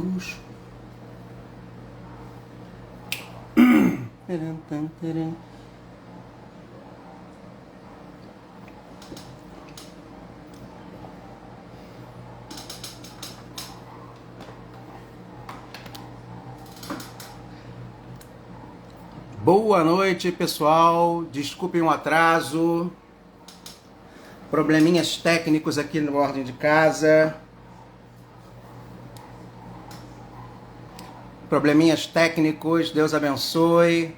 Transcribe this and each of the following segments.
Puxo. Boa noite, pessoal. Desculpem o atraso. Probleminhas técnicos aqui no Ordem de Casa. Probleminhas técnicos, Deus abençoe.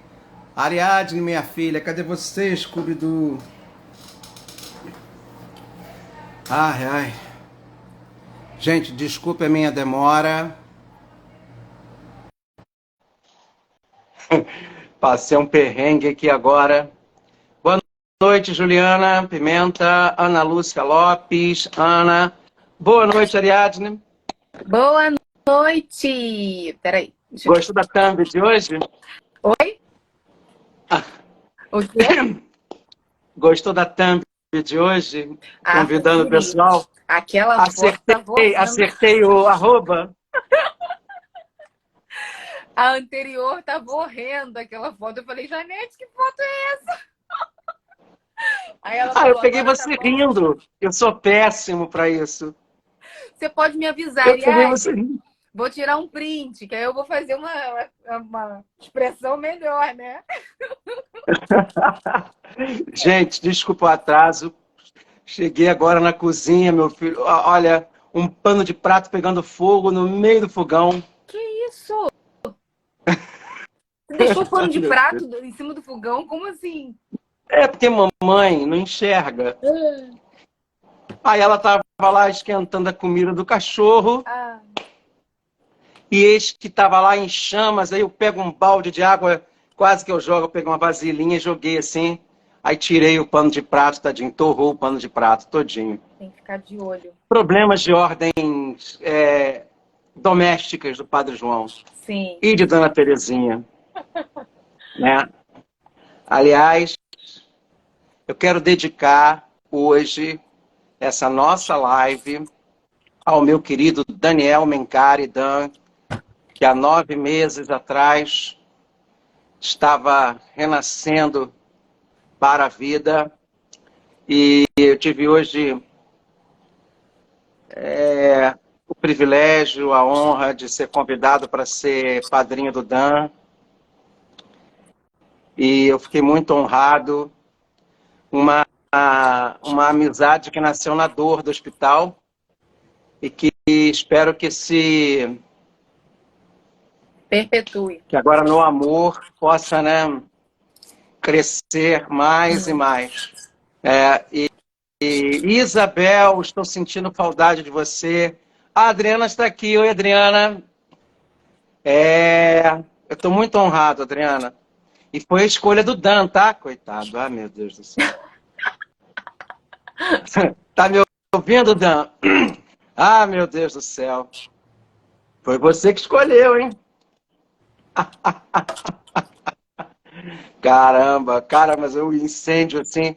Ariadne, minha filha, cadê você, Scooby-Doo? Ai, ai. Gente, desculpe a minha demora. Passei um perrengue aqui agora. Boa noite, Juliana Pimenta, Ana Lúcia Lopes, Ana. Boa noite, Ariadne. Boa noite! Peraí. Gostou da thumb de hoje? Oi? O quê? Gostou da thumb de hoje? Convidando o pessoal? Aquela foto tá Acertei o arroba. A anterior tá horrenda aquela foto. Eu falei, Janete, que foto é essa? Aí ela falou, eu peguei você tá rindo. Eu sou péssimo para isso. Você pode me avisar, Eu peguei você Ariadne. rindo. Vou tirar um print, que aí eu vou fazer uma expressão melhor, né? Gente, desculpa o atraso. Cheguei agora na cozinha, meu filho. Olha, um pano de prato pegando fogo no meio do fogão. Que isso? Você deixou o pano de prato em cima do fogão? Como assim? É porque mamãe não enxerga. Aí ela tava lá esquentando a comida do cachorro. E eis que tava lá em chamas. Aí eu pego um balde de água, quase que eu jogo, eu peguei uma vasilhinha e joguei assim. Aí tirei o pano de prato, tadinho, torrou o pano de prato todinho. Tem que ficar de olho. Problemas de ordem domésticas do Padre João. Sim. E de Dona Terezinha. Né? Aliás, eu quero dedicar hoje essa nossa live ao meu querido Daniel Mencari Dan, que há 9 meses atrás estava renascendo para a vida. E eu tive hoje o privilégio, a honra de ser convidado para ser padrinho do Dan. E eu fiquei muito honrado. Uma amizade que nasceu na dor do hospital e que espero que se perpetue. Que agora no amor possa, né, crescer mais e mais. E Isabel, estou sentindo saudade de você. A Adriana está aqui. Oi, Adriana. Eu estou muito honrado, Adriana. E foi a escolha do Dan, tá? Coitado. Ah, meu Deus do céu. Tá me ouvindo, Dan? Ah, meu Deus do céu. Foi você que escolheu, hein? Caramba, cara, mas o incêndio assim.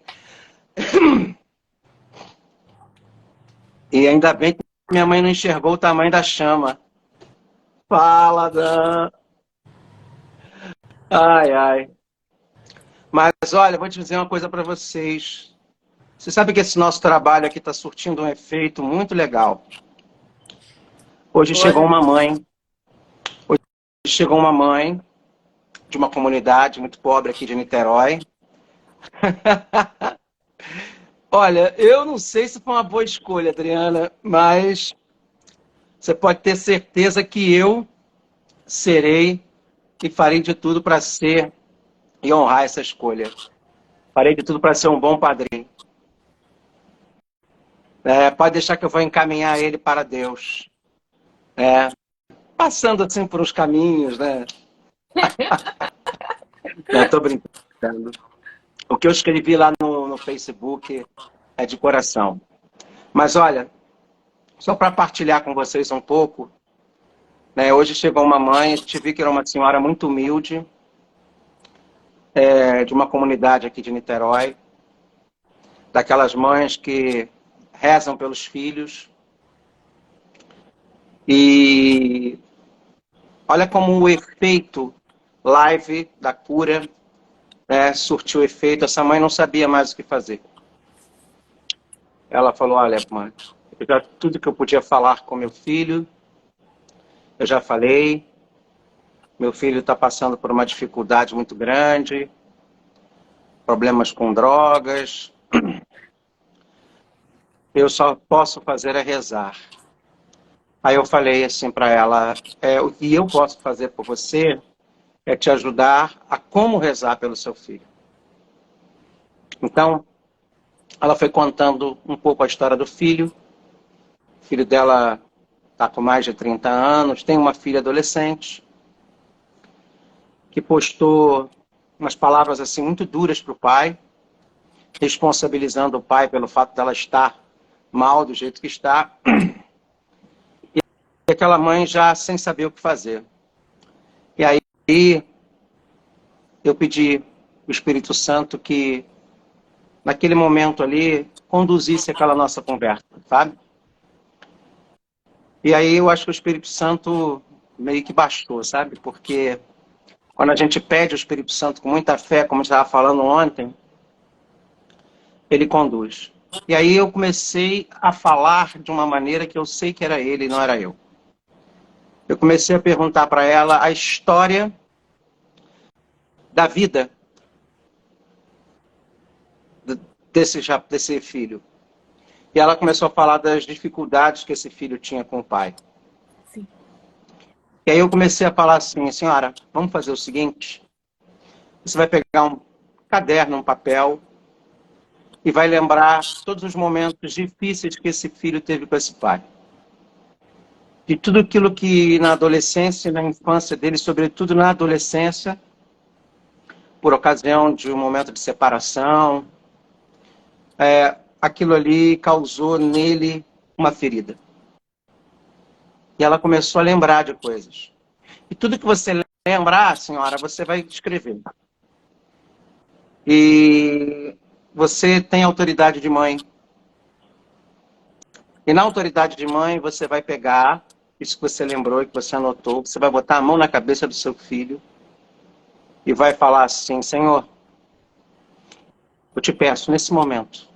E ainda bem que minha mãe não enxergou o tamanho da chama. Fala, Dan. Ai, ai. Mas olha, vou te dizer uma coisa para vocês. Você sabe que esse nosso trabalho aqui está surtindo um efeito muito legal. Hoje chegou uma mãe de uma comunidade muito pobre aqui de Niterói. Olha, eu não sei se foi uma boa escolha, Adriana, mas você pode ter certeza que eu serei e farei de tudo para ser e honrar essa escolha. Farei de tudo para ser um bom padrinho. Pode deixar que eu vou encaminhar ele para Deus. Passando assim por uns caminhos, né? Não, tô brincando. O que eu escrevi lá no Facebook é de coração. Mas olha, só para partilhar com vocês um pouco, né? Hoje chegou uma mãe, a gente viu que era uma senhora muito humilde, de uma comunidade aqui de Niterói, daquelas mães que rezam pelos filhos. E Olha como o efeito live da cura surtiu efeito. Essa mãe não sabia mais o que fazer. Ela falou, olha, mãe, tudo que eu podia falar com meu filho, eu já falei. Meu filho está passando por uma dificuldade muito grande, problemas com drogas. Eu só posso fazer é rezar. Aí eu falei assim para ela, o que eu posso fazer por você é te ajudar a como rezar pelo seu filho. Então, ela foi contando um pouco a história do filho. O filho dela está com mais de 30 anos, tem uma filha adolescente, que postou umas palavras assim muito duras para o pai, responsabilizando o pai pelo fato dela estar mal do jeito que está. E aquela mãe já sem saber o que fazer. E aí eu pedi o Espírito Santo que, naquele momento ali, conduzisse aquela nossa conversa, sabe? E aí eu acho que o Espírito Santo meio que bastou, sabe? Porque quando a gente pede o Espírito Santo com muita fé, como eu estava falando ontem, ele conduz. E aí eu comecei a falar de uma maneira que eu sei que era ele e não era eu. Eu comecei a perguntar para ela a história da vida desse filho. E ela começou a falar das dificuldades que esse filho tinha com o pai. Sim. E aí eu comecei a falar assim, senhora, vamos fazer o seguinte, você vai pegar um caderno, um papel, e vai lembrar todos os momentos difíceis que esse filho teve com esse pai. De tudo aquilo que na adolescência, na infância dele, sobretudo na adolescência, por ocasião de um momento de separação, aquilo ali causou nele uma ferida. E ela começou a lembrar de coisas. E tudo que você lembrar, senhora, você vai escrever. E você tem autoridade de mãe. E na autoridade de mãe, você vai pegar isso que você lembrou e que você anotou, você vai botar a mão na cabeça do seu filho e vai falar assim, Senhor, eu te peço nesse momento,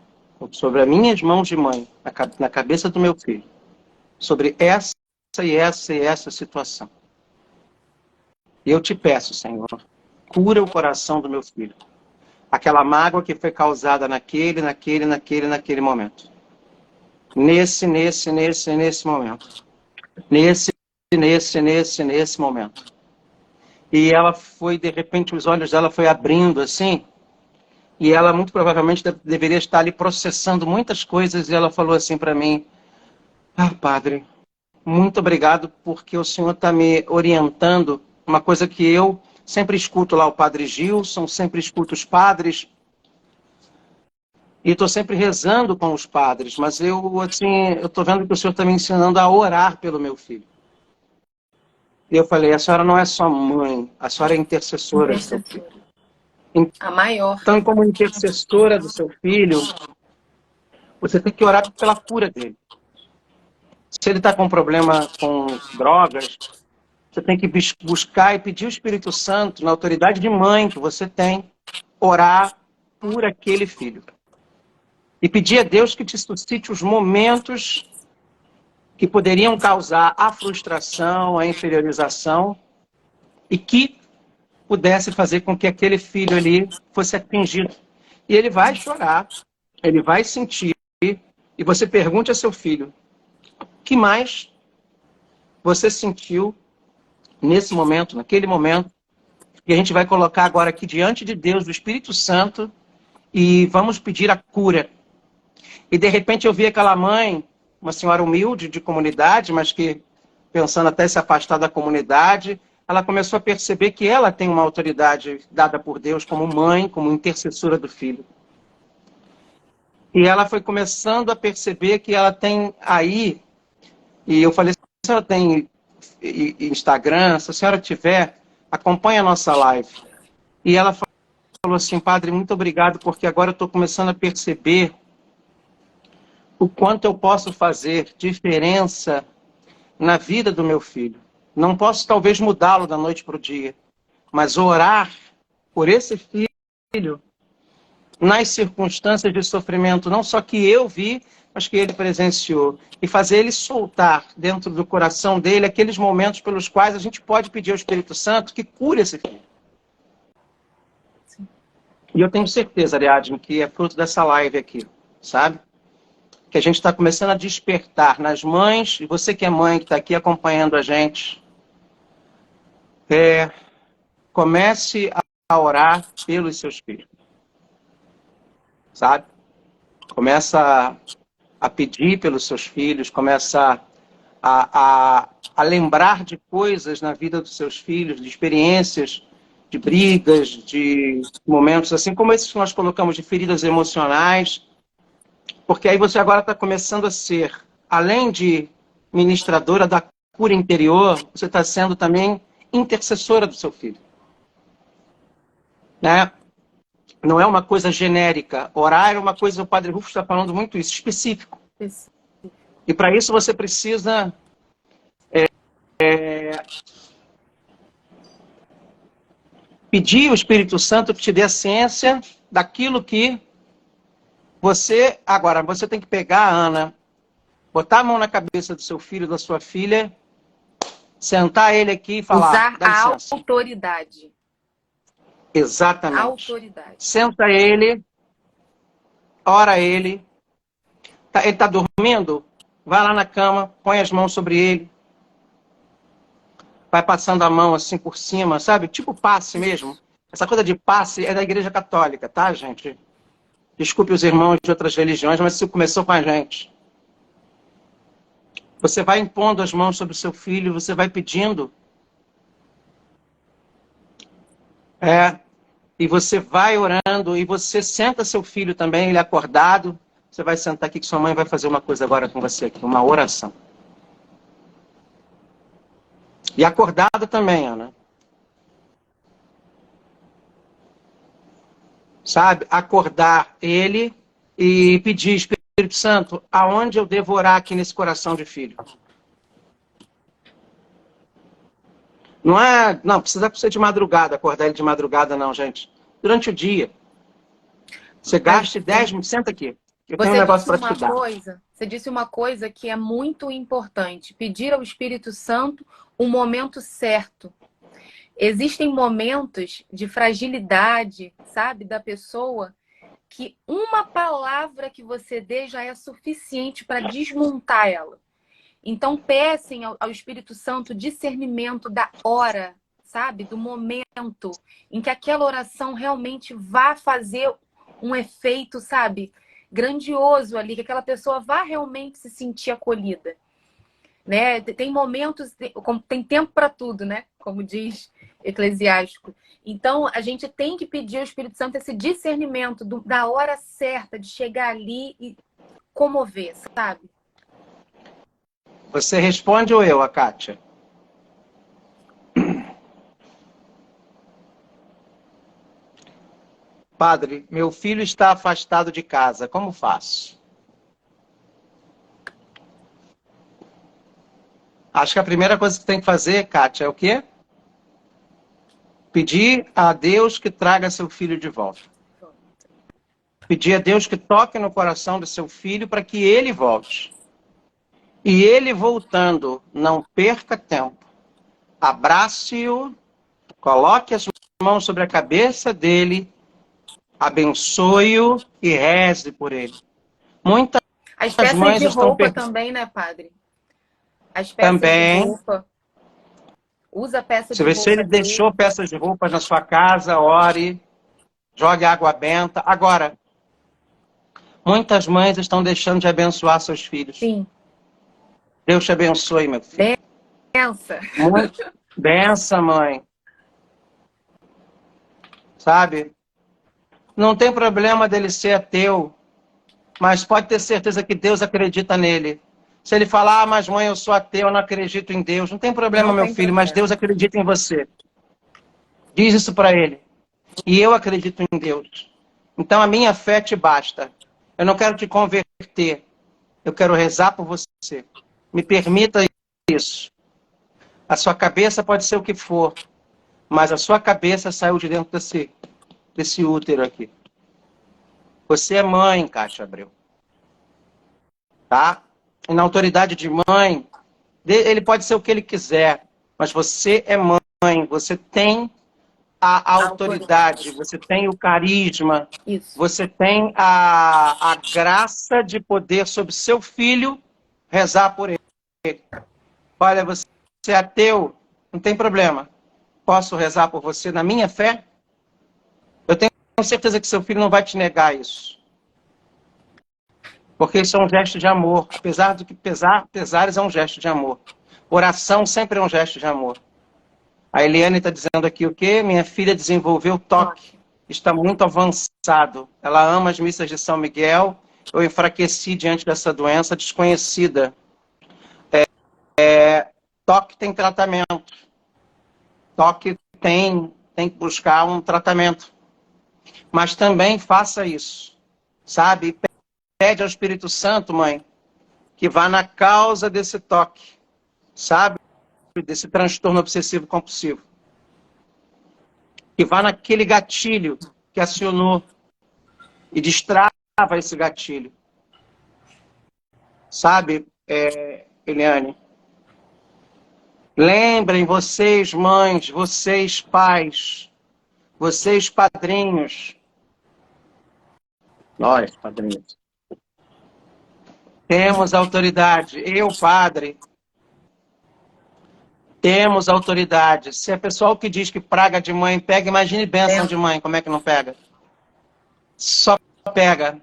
sobre as minhas mãos de mãe, na cabeça do meu filho, sobre essa e essa e essa situação. E eu te peço, Senhor, cura o coração do meu filho. Aquela mágoa que foi causada naquele momento. Nesse momento. Nesse momento. E ela foi, de repente, os olhos dela foi abrindo assim, e ela muito provavelmente deveria estar ali processando muitas coisas, e ela falou assim para mim, padre, muito obrigado porque o senhor está me orientando, uma coisa que eu sempre escuto lá o padre Gilson, sempre escuto os padres, e estou sempre rezando com os padres, mas eu estou vendo que o senhor está me ensinando a orar pelo meu filho. E eu falei, a senhora não é só mãe, a senhora é intercessora do seu filho. A maior. Então, como intercessora do seu filho, você tem que orar pela cura dele. Se ele está com problema com drogas, você tem que buscar e pedir o Espírito Santo, na autoridade de mãe que você tem, orar por aquele filho. E pedir a Deus que te suscite os momentos que poderiam causar a frustração, a inferiorização, e que pudesse fazer com que aquele filho ali fosse atingido. E ele vai chorar, ele vai sentir, e você pergunte a seu filho, o que mais você sentiu nesse momento, naquele momento, e a gente vai colocar agora aqui diante de Deus, do Espírito Santo, e vamos pedir a cura. E de repente eu vi aquela mãe, uma senhora humilde de comunidade, mas que, pensando até se afastar da comunidade, ela começou a perceber que ela tem uma autoridade dada por Deus como mãe, como intercessora do filho. E ela foi começando a perceber que ela tem aí, e eu falei, se a senhora tem Instagram, se a senhora tiver, acompanhe a nossa live. E ela falou assim, padre, muito obrigado, porque agora eu estou começando a perceber o quanto eu posso fazer diferença na vida do meu filho, Não posso, talvez, mudá-lo da noite para o dia. Mas orar por esse filho nas circunstâncias de sofrimento, não só que eu vi, mas que ele presenciou. E fazer ele soltar dentro do coração dele aqueles momentos pelos quais a gente pode pedir ao Espírito Santo que cure esse filho. E eu tenho certeza, Ariadne, que é fruto dessa live aqui, sabe? Que a gente está começando a despertar nas mães, e você que é mãe, que está aqui acompanhando a gente, comece a orar pelos seus filhos, sabe? Começa a pedir pelos seus filhos, começa a lembrar de coisas na vida dos seus filhos, de experiências, de brigas, de momentos assim como esses que nós colocamos de feridas emocionais, porque aí você agora está começando a ser, além de ministradora da cura interior, você está sendo também intercessora do seu filho. Né? Não é uma coisa genérica. Orar é uma coisa, o Padre Rufo está falando muito isso, específico. E para isso você precisa pedir ao Espírito Santo que te dê a ciência daquilo que você... Agora, você tem que pegar, Ana, botar a mão na cabeça do seu filho, da sua filha, sentar ele aqui e falar... Usar a autoridade. Exatamente. Autoridade. Senta ele, ora ele. Ele está dormindo? Vai lá na cama, põe as mãos sobre ele. Vai passando a mão assim por cima, sabe? Tipo passe mesmo. Essa coisa de passe é da Igreja Católica, tá, gente? Desculpe os irmãos de outras religiões, mas isso começou com a gente. Você vai impondo as mãos sobre o seu filho, você vai pedindo. E você vai orando, e você senta seu filho também, ele acordado. Você vai sentar aqui que sua mãe vai fazer uma coisa agora com você aqui, uma oração. E acordado também, Ana. Sabe? Acordar ele e pedir, Espírito Santo, aonde eu devo orar aqui nesse coração de filho? Não precisa ser de madrugada, acordar ele de madrugada não, gente. Durante o dia. Você gaste 10 minutos, senta aqui. Eu tenho um negócio para te dar. Você disse uma coisa que é muito importante. Pedir ao Espírito Santo o momento certo. Existem momentos de fragilidade, sabe, da pessoa, que uma palavra que você dê já é suficiente para desmontar ela. Então, peçam ao Espírito Santo discernimento da hora, sabe, do momento em que aquela oração realmente vá fazer um efeito, sabe, grandioso ali, que aquela pessoa vá realmente se sentir acolhida. Né? Tem momentos, tem tempo para tudo, né? Como diz Eclesiástico. Então, a gente tem que pedir ao Espírito Santo esse discernimento da hora certa de chegar ali e comover, sabe? Você responde ou eu, a Kátia? Padre, meu filho está afastado de casa, como faço? Acho que a primeira coisa que tem que fazer, Kátia, é o quê? Pedir a Deus que traga seu filho de volta. Pedir a Deus que toque no coração do seu filho para que ele volte. E ele voltando, não perca tempo. Abrace-o, coloque as mãos sobre a cabeça dele, abençoe-o e reze por ele. Muitas as peças mães de estão roupa também, né, padre? As peças também. de roupa. Usa peça Se de você roupa. ele deixou peças de roupa na sua casa, ore, jogue água benta. Agora, muitas mães estão deixando de abençoar seus filhos. Sim. Deus te abençoe, meu filho. Bença. Bença, mãe. Sabe? Não tem problema dele ser ateu, mas pode ter certeza que Deus acredita nele. Se ele falar, mas mãe, eu sou ateu, eu não acredito em Deus. Não tem problema, meu filho, mas Deus acredita em você. Diz isso para ele. E eu acredito em Deus. Então a minha fé te basta. Eu não quero te converter. Eu quero rezar por você. Me permita isso. A sua cabeça pode ser o que for, mas a sua cabeça saiu de dentro desse útero aqui. Você é mãe, Kátia Abreu. Tá? E na autoridade de mãe, ele pode ser o que ele quiser, mas você é mãe, você tem a autoridade, você tem o carisma, Isso. você tem a graça de poder sobre seu filho rezar por ele. Olha, você é ateu, não tem problema. Posso rezar por você na minha fé? Eu tenho certeza que seu filho não vai te negar isso. Porque isso é um gesto de amor. Apesar do que pesares é um gesto de amor. Oração sempre é um gesto de amor. A Eliane está dizendo aqui o quê? Minha filha desenvolveu toque. Está muito avançado. Ela ama as missas de São Miguel. Eu enfraqueci diante dessa doença desconhecida. Toque tem tratamento. Toque tem que buscar um tratamento. Mas também faça isso. Sabe? Pede ao Espírito Santo, mãe, que vá na causa desse toque, sabe? Desse transtorno obsessivo-compulsivo. Que vá naquele gatilho que acionou e destrava esse gatilho. Sabe, Eliane? Lembrem, vocês mães, vocês pais, vocês padrinhos. Nós, padrinhos. Temos autoridade. Eu, padre, temos autoridade. Se é pessoal que diz que praga de mãe pega, imagine bênção de mãe, como é que não pega? Só pega.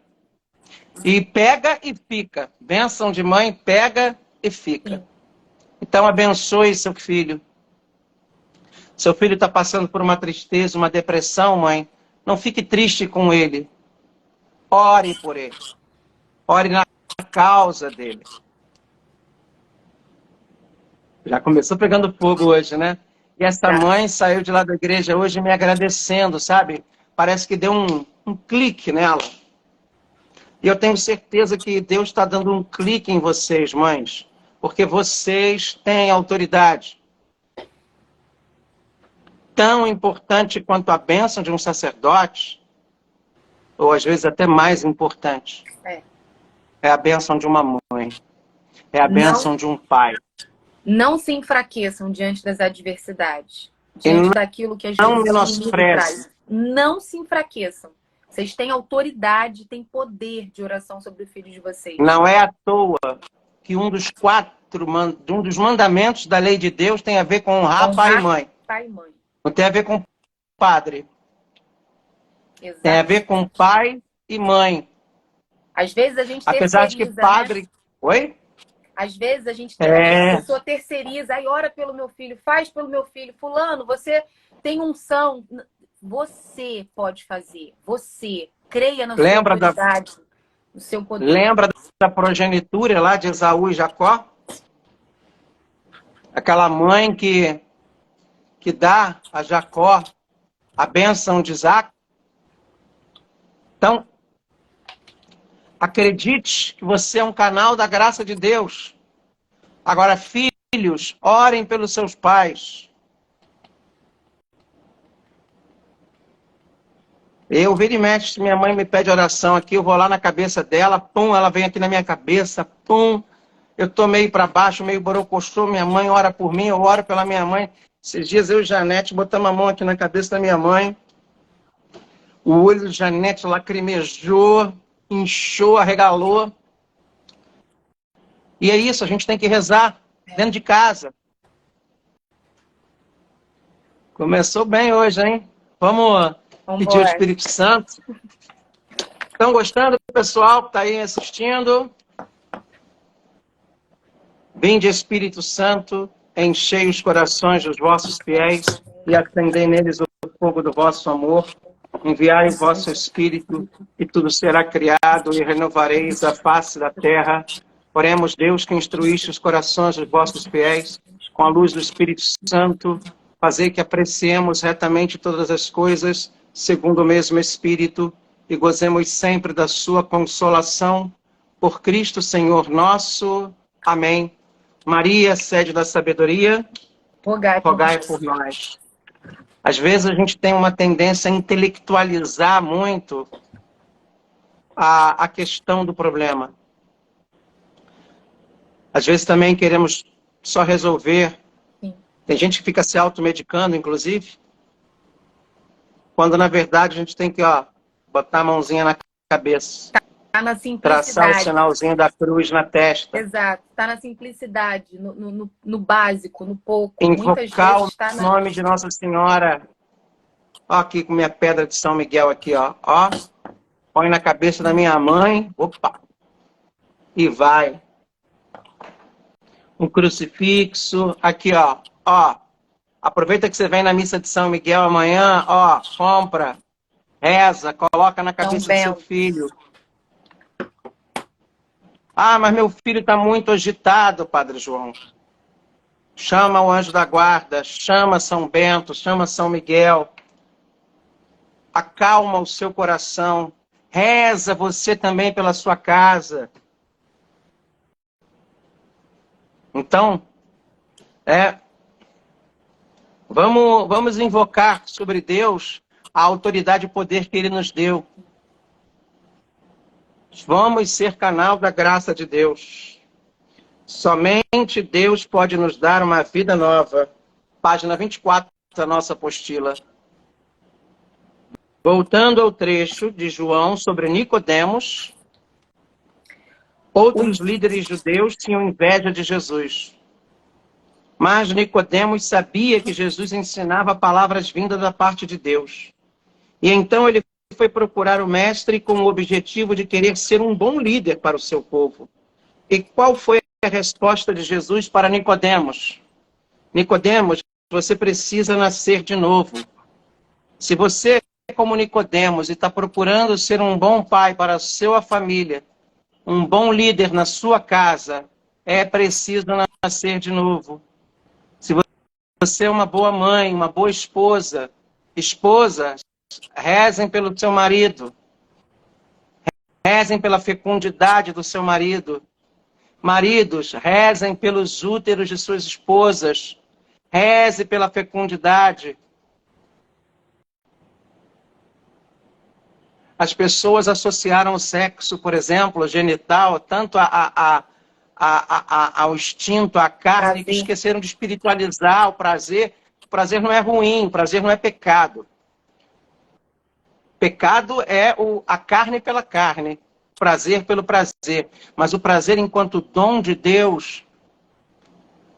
E pega e fica. Bênção de mãe pega e fica. Então abençoe seu filho. Seu filho está passando por uma tristeza, uma depressão, mãe. Não fique triste com ele. Ore por ele. Ore na causa dele. Já começou pegando fogo hoje, né? E essa mãe saiu de lá da igreja hoje me agradecendo, sabe? Parece que deu um clique nela. E eu tenho certeza que Deus está dando um clique em vocês, mães. Porque vocês têm autoridade. Tão importante quanto a bênção de um sacerdote, ou às vezes até mais importante. É a bênção de uma mãe. É a bênção de um pai. Não se enfraqueçam diante das adversidades. Diante daquilo que a gente traz. Não se enfraqueçam. Vocês têm autoridade, têm poder de oração sobre o filho de vocês. Não é à toa que um dos mandamentos da lei de Deus tem a ver com honrar pai e mãe. Pai e mãe. Não tem a ver com padre. Exato. Tem a ver com pai e mãe. Às vezes a gente apesar de que padre... Né? Oi? Às vezes a gente a pessoa terceiriza, aí ora pelo meu filho, faz pelo meu filho. Fulano, você tem unção. Você pode fazer. Você creia na sua autoridade, no seu poder. Lembra da progenitura lá de Esaú e Jacó? Aquela mãe que dá a Jacó a bênção de Isaac. Então, acredite que você é um canal da graça de Deus. Agora, filhos, orem pelos seus pais. Eu, vira e mexe, se minha mãe me pede oração aqui, eu vou lá na cabeça dela, pum, ela vem aqui na minha cabeça, pum. Eu tô meio para baixo, meio borocochô, minha mãe ora por mim, eu oro pela minha mãe. Esses dias eu e Janete botamos a mão aqui na cabeça da minha mãe. O olho de Janete lacrimejou, inchou, arregalou. E é isso, a gente tem que rezar dentro de casa. Começou bem hoje, hein? Vamos pedir o Espírito Santo. Estão gostando, pessoal que está aí assistindo? Vinde, Espírito Santo, enchei os corações dos vossos fiéis e acendei neles o fogo do vosso amor. Enviai o vosso Espírito e tudo será criado e renovareis a face da terra. Oremos, Deus, que instruíste os corações dos vossos fiéis com a luz do Espírito Santo, fazer que apreciemos retamente todas as coisas segundo o mesmo Espírito e gozemos sempre da sua consolação. Por Cristo, Senhor nosso. Amém. Maria, sede da sabedoria, rogai por nós. Às vezes a gente tem uma tendência a intelectualizar muito a questão do problema. Às vezes também queremos só resolver. Sim. Tem gente que fica se automedicando, inclusive, quando na verdade a gente tem que botar a mãozinha na cabeça. Tá na simplicidade. Traçar o sinalzinho da cruz na testa. Exato. Está na simplicidade, no básico, no pouco. Invocar o nome de Nossa Senhora. Ó, aqui com minha pedra de São Miguel aqui, ó. Põe na cabeça da minha mãe. Opa! E vai. Um crucifixo. Aqui, ó. Aproveita que você vem na missa de São Miguel amanhã, compra, reza, coloca na cabeça do seu filho. Ah, mas meu filho está muito agitado, Padre João. Chama o anjo da guarda, chama São Bento, chama São Miguel. Acalma o seu coração. Reza você também pela sua casa. Então, vamos invocar sobre Deus a autoridade e o poder que Ele nos deu. Vamos ser canal da graça de Deus. Somente Deus pode nos dar uma vida nova. Página 24 da nossa apostila. Voltando ao trecho de João sobre Nicodemos, outros líderes judeus tinham inveja de Jesus. Mas Nicodemos sabia que Jesus ensinava palavras vindas da parte de Deus. E então ele foi procurar o mestre com o objetivo de querer ser um bom líder para o seu povo. E qual foi a resposta de Jesus para Nicodemos? Nicodemos, você precisa nascer de novo. Se você é como Nicodemos e está procurando ser um bom pai para a sua família, um bom líder na sua casa, é preciso nascer de novo. Se você é uma boa mãe, uma boa esposa, rezem pelo seu marido. Rezem pela fecundidade do seu marido. Maridos, rezem pelos úteros de suas esposas. Reze pela fecundidade. As pessoas associaram o sexo, por exemplo, genital, tanto ao instinto, à carne, que esqueceram de espiritualizar o prazer. O prazer não é ruim, o prazer não é pecado. Pecado é a carne pela carne, prazer pelo prazer. Mas o prazer enquanto dom de Deus...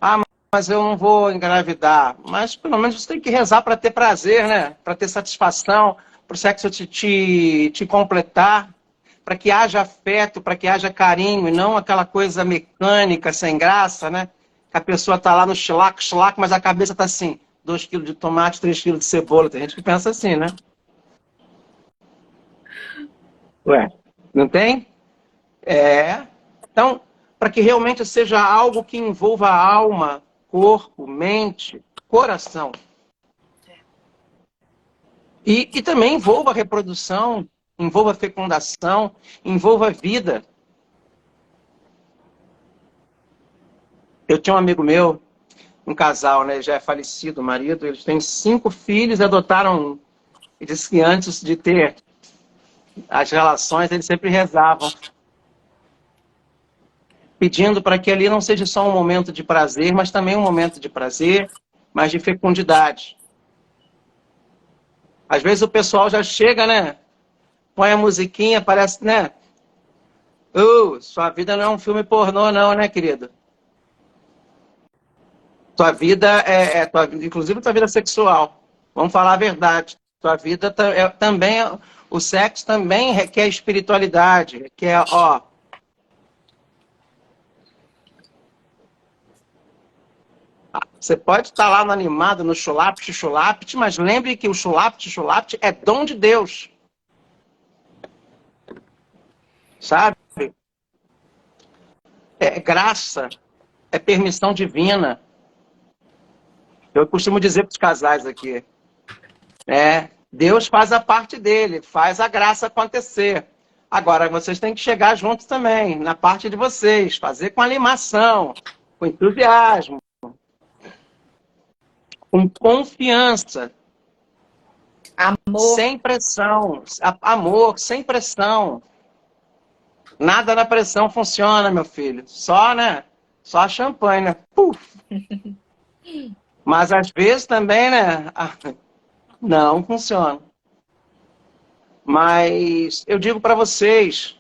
Ah, mas eu não vou engravidar. Mas pelo menos você tem que rezar para ter prazer, né? Para ter satisfação, para o sexo te completar, para que haja afeto, para que haja carinho, e não aquela coisa mecânica, sem graça, né? Que a pessoa está lá no chilaco, mas a cabeça está assim, 2 quilos de tomate, 3 quilos de cebola. Tem gente que pensa assim, né? Ué, não tem? Então, para que realmente seja algo que envolva a alma, corpo, mente, coração. E também envolva a reprodução, envolva a fecundação, envolva a vida. Eu tinha um amigo meu, um casal, né? Já é falecido, o marido, eles têm 5 filhos e adotaram um. E disse que antes de ter as relações, eles sempre rezavam, pedindo para que ali não seja só um momento de prazer, mas também um momento de prazer, mas de fecundidade. Às vezes o pessoal já chega, né? Põe a musiquinha, parece, né? Sua vida não é um filme pornô, não, né, querido? Tua vida inclusive tua vida sexual. Vamos falar a verdade. Tua vida também, o sexo também requer espiritualidade, requer, Você pode estar lá no animado, no chulapt, mas lembre que o chulapt é dom de Deus. Sabe? É graça, é permissão divina. Eu costumo dizer para os casais aqui, Deus faz a parte dele, faz a graça acontecer. Agora, vocês têm que chegar juntos também, na parte de vocês, fazer com animação, com entusiasmo. com confiança, Amor. sem pressão, amor, sem pressão. Nada na pressão funciona, meu filho. Só, né? Só a champanhe, né? Puf. Mas às vezes também, né? Não funciona. Mas eu digo para vocês,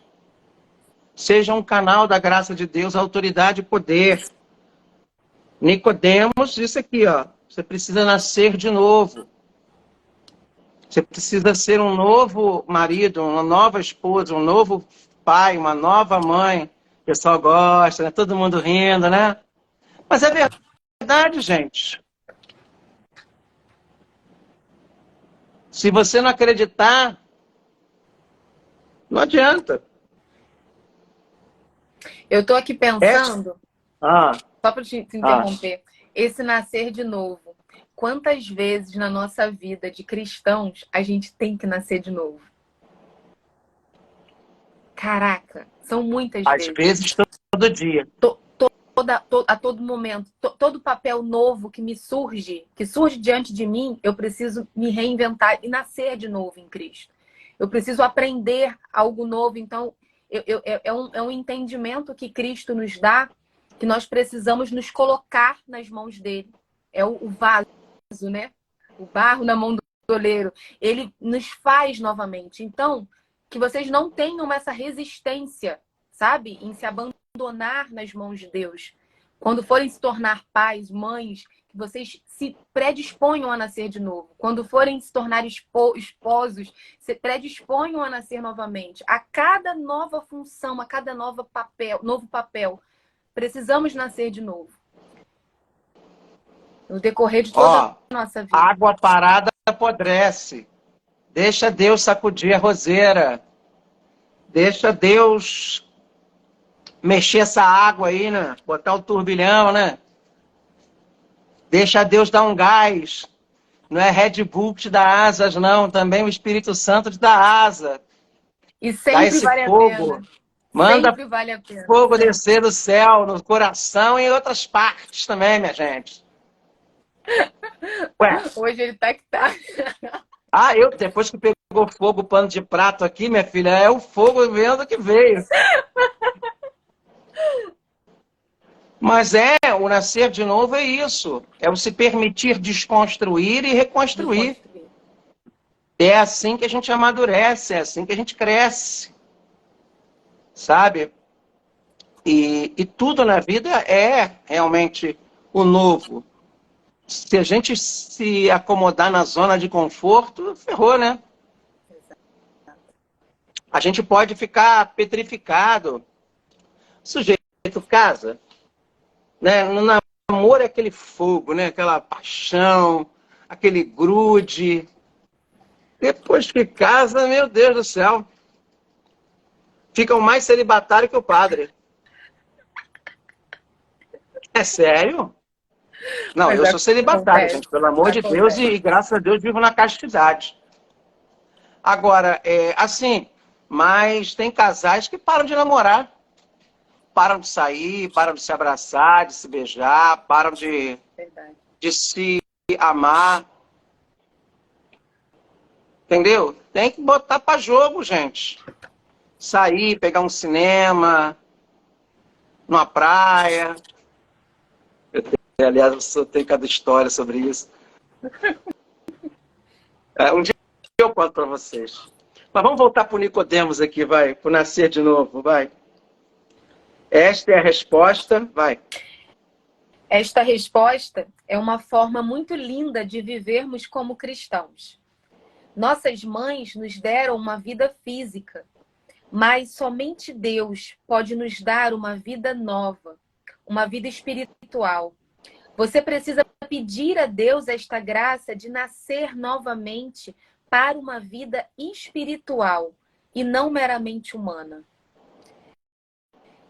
sejam um canal da graça de Deus, autoridade e poder. Nicodemos disse aqui, ó, você precisa nascer de novo. Você precisa ser um novo marido, uma nova esposa, um novo pai, uma nova mãe. O pessoal gosta, né? Todo mundo rindo, né? Mas é verdade, gente. Se você não acreditar, não adianta. Eu tô aqui pensando, só para te interromper, esse nascer de novo. Quantas vezes na nossa vida de cristãos a gente tem que nascer de novo? Caraca, são muitas vezes. Às vezes, todo dia. A todo momento, todo papel novo que surge diante de mim, eu preciso me reinventar e nascer de novo em Cristo. Eu preciso aprender algo novo. Então, é um entendimento que Cristo nos dá, que nós precisamos nos colocar nas mãos dele. É o vaso, né? O barro na mão do oleiro. Ele nos faz novamente. Então, que vocês não tenham essa resistência, sabe? Em se abandonar nas mãos de Deus. Quando forem se tornar pais, mães, que vocês se predisponham a nascer de novo. Quando forem se tornar esposos, se predisponham a nascer novamente. A cada nova função, a cada novo papel, precisamos nascer de novo. No decorrer de toda a nossa vida. Água parada apodrece. Deixa Deus sacudir a roseira. Deixa Deus mexer essa água aí, né? Botar o turbilhão, né? Deixa Deus dar um gás. Não é Red Bull que te dá asas, não. Também o Espírito Santo te dá asa. E sempre vale a pena. Manda sempre vale a pena. Fogo descer do céu, no coração e em outras partes também, minha gente. Ué. Hoje ele tá que tá. Depois que pegou fogo, o pano de prato aqui, minha filha, é o fogo vendo que veio. Mas o nascer de novo é isso. É o se permitir desconstruir e reconstruir. É assim que a gente amadurece, é assim que a gente cresce. Sabe? E tudo na vida é realmente o novo. Se a gente se acomodar na zona de conforto, ferrou, né? A gente pode ficar petrificado. O sujeito casa, né? No namoro é aquele fogo, né? Aquela paixão, aquele grude. Depois que casa, meu Deus do céu, ficam mais celibatário que o padre. É sério? Não, eu sou celibatário, gente, pelo amor de Deus, e graças a Deus vivo na castidade. Agora, assim, mas tem casais que param de namorar. Param de sair, param de se abraçar, de se beijar, param de se amar. Entendeu? Tem que botar pra jogo, gente. Sair, pegar um cinema, numa praia. Aliás, eu tenho cada história sobre isso. Um dia eu conto para vocês. Mas vamos voltar para o Nicodemos aqui, vai. Para o nascer de novo, vai. Esta é a resposta, vai. Esta resposta é uma forma muito linda de vivermos como cristãos. Nossas mães nos deram uma vida física, mas somente Deus pode nos dar uma vida nova, uma vida espiritual. Você precisa pedir a Deus esta graça de nascer novamente para uma vida espiritual e não meramente humana.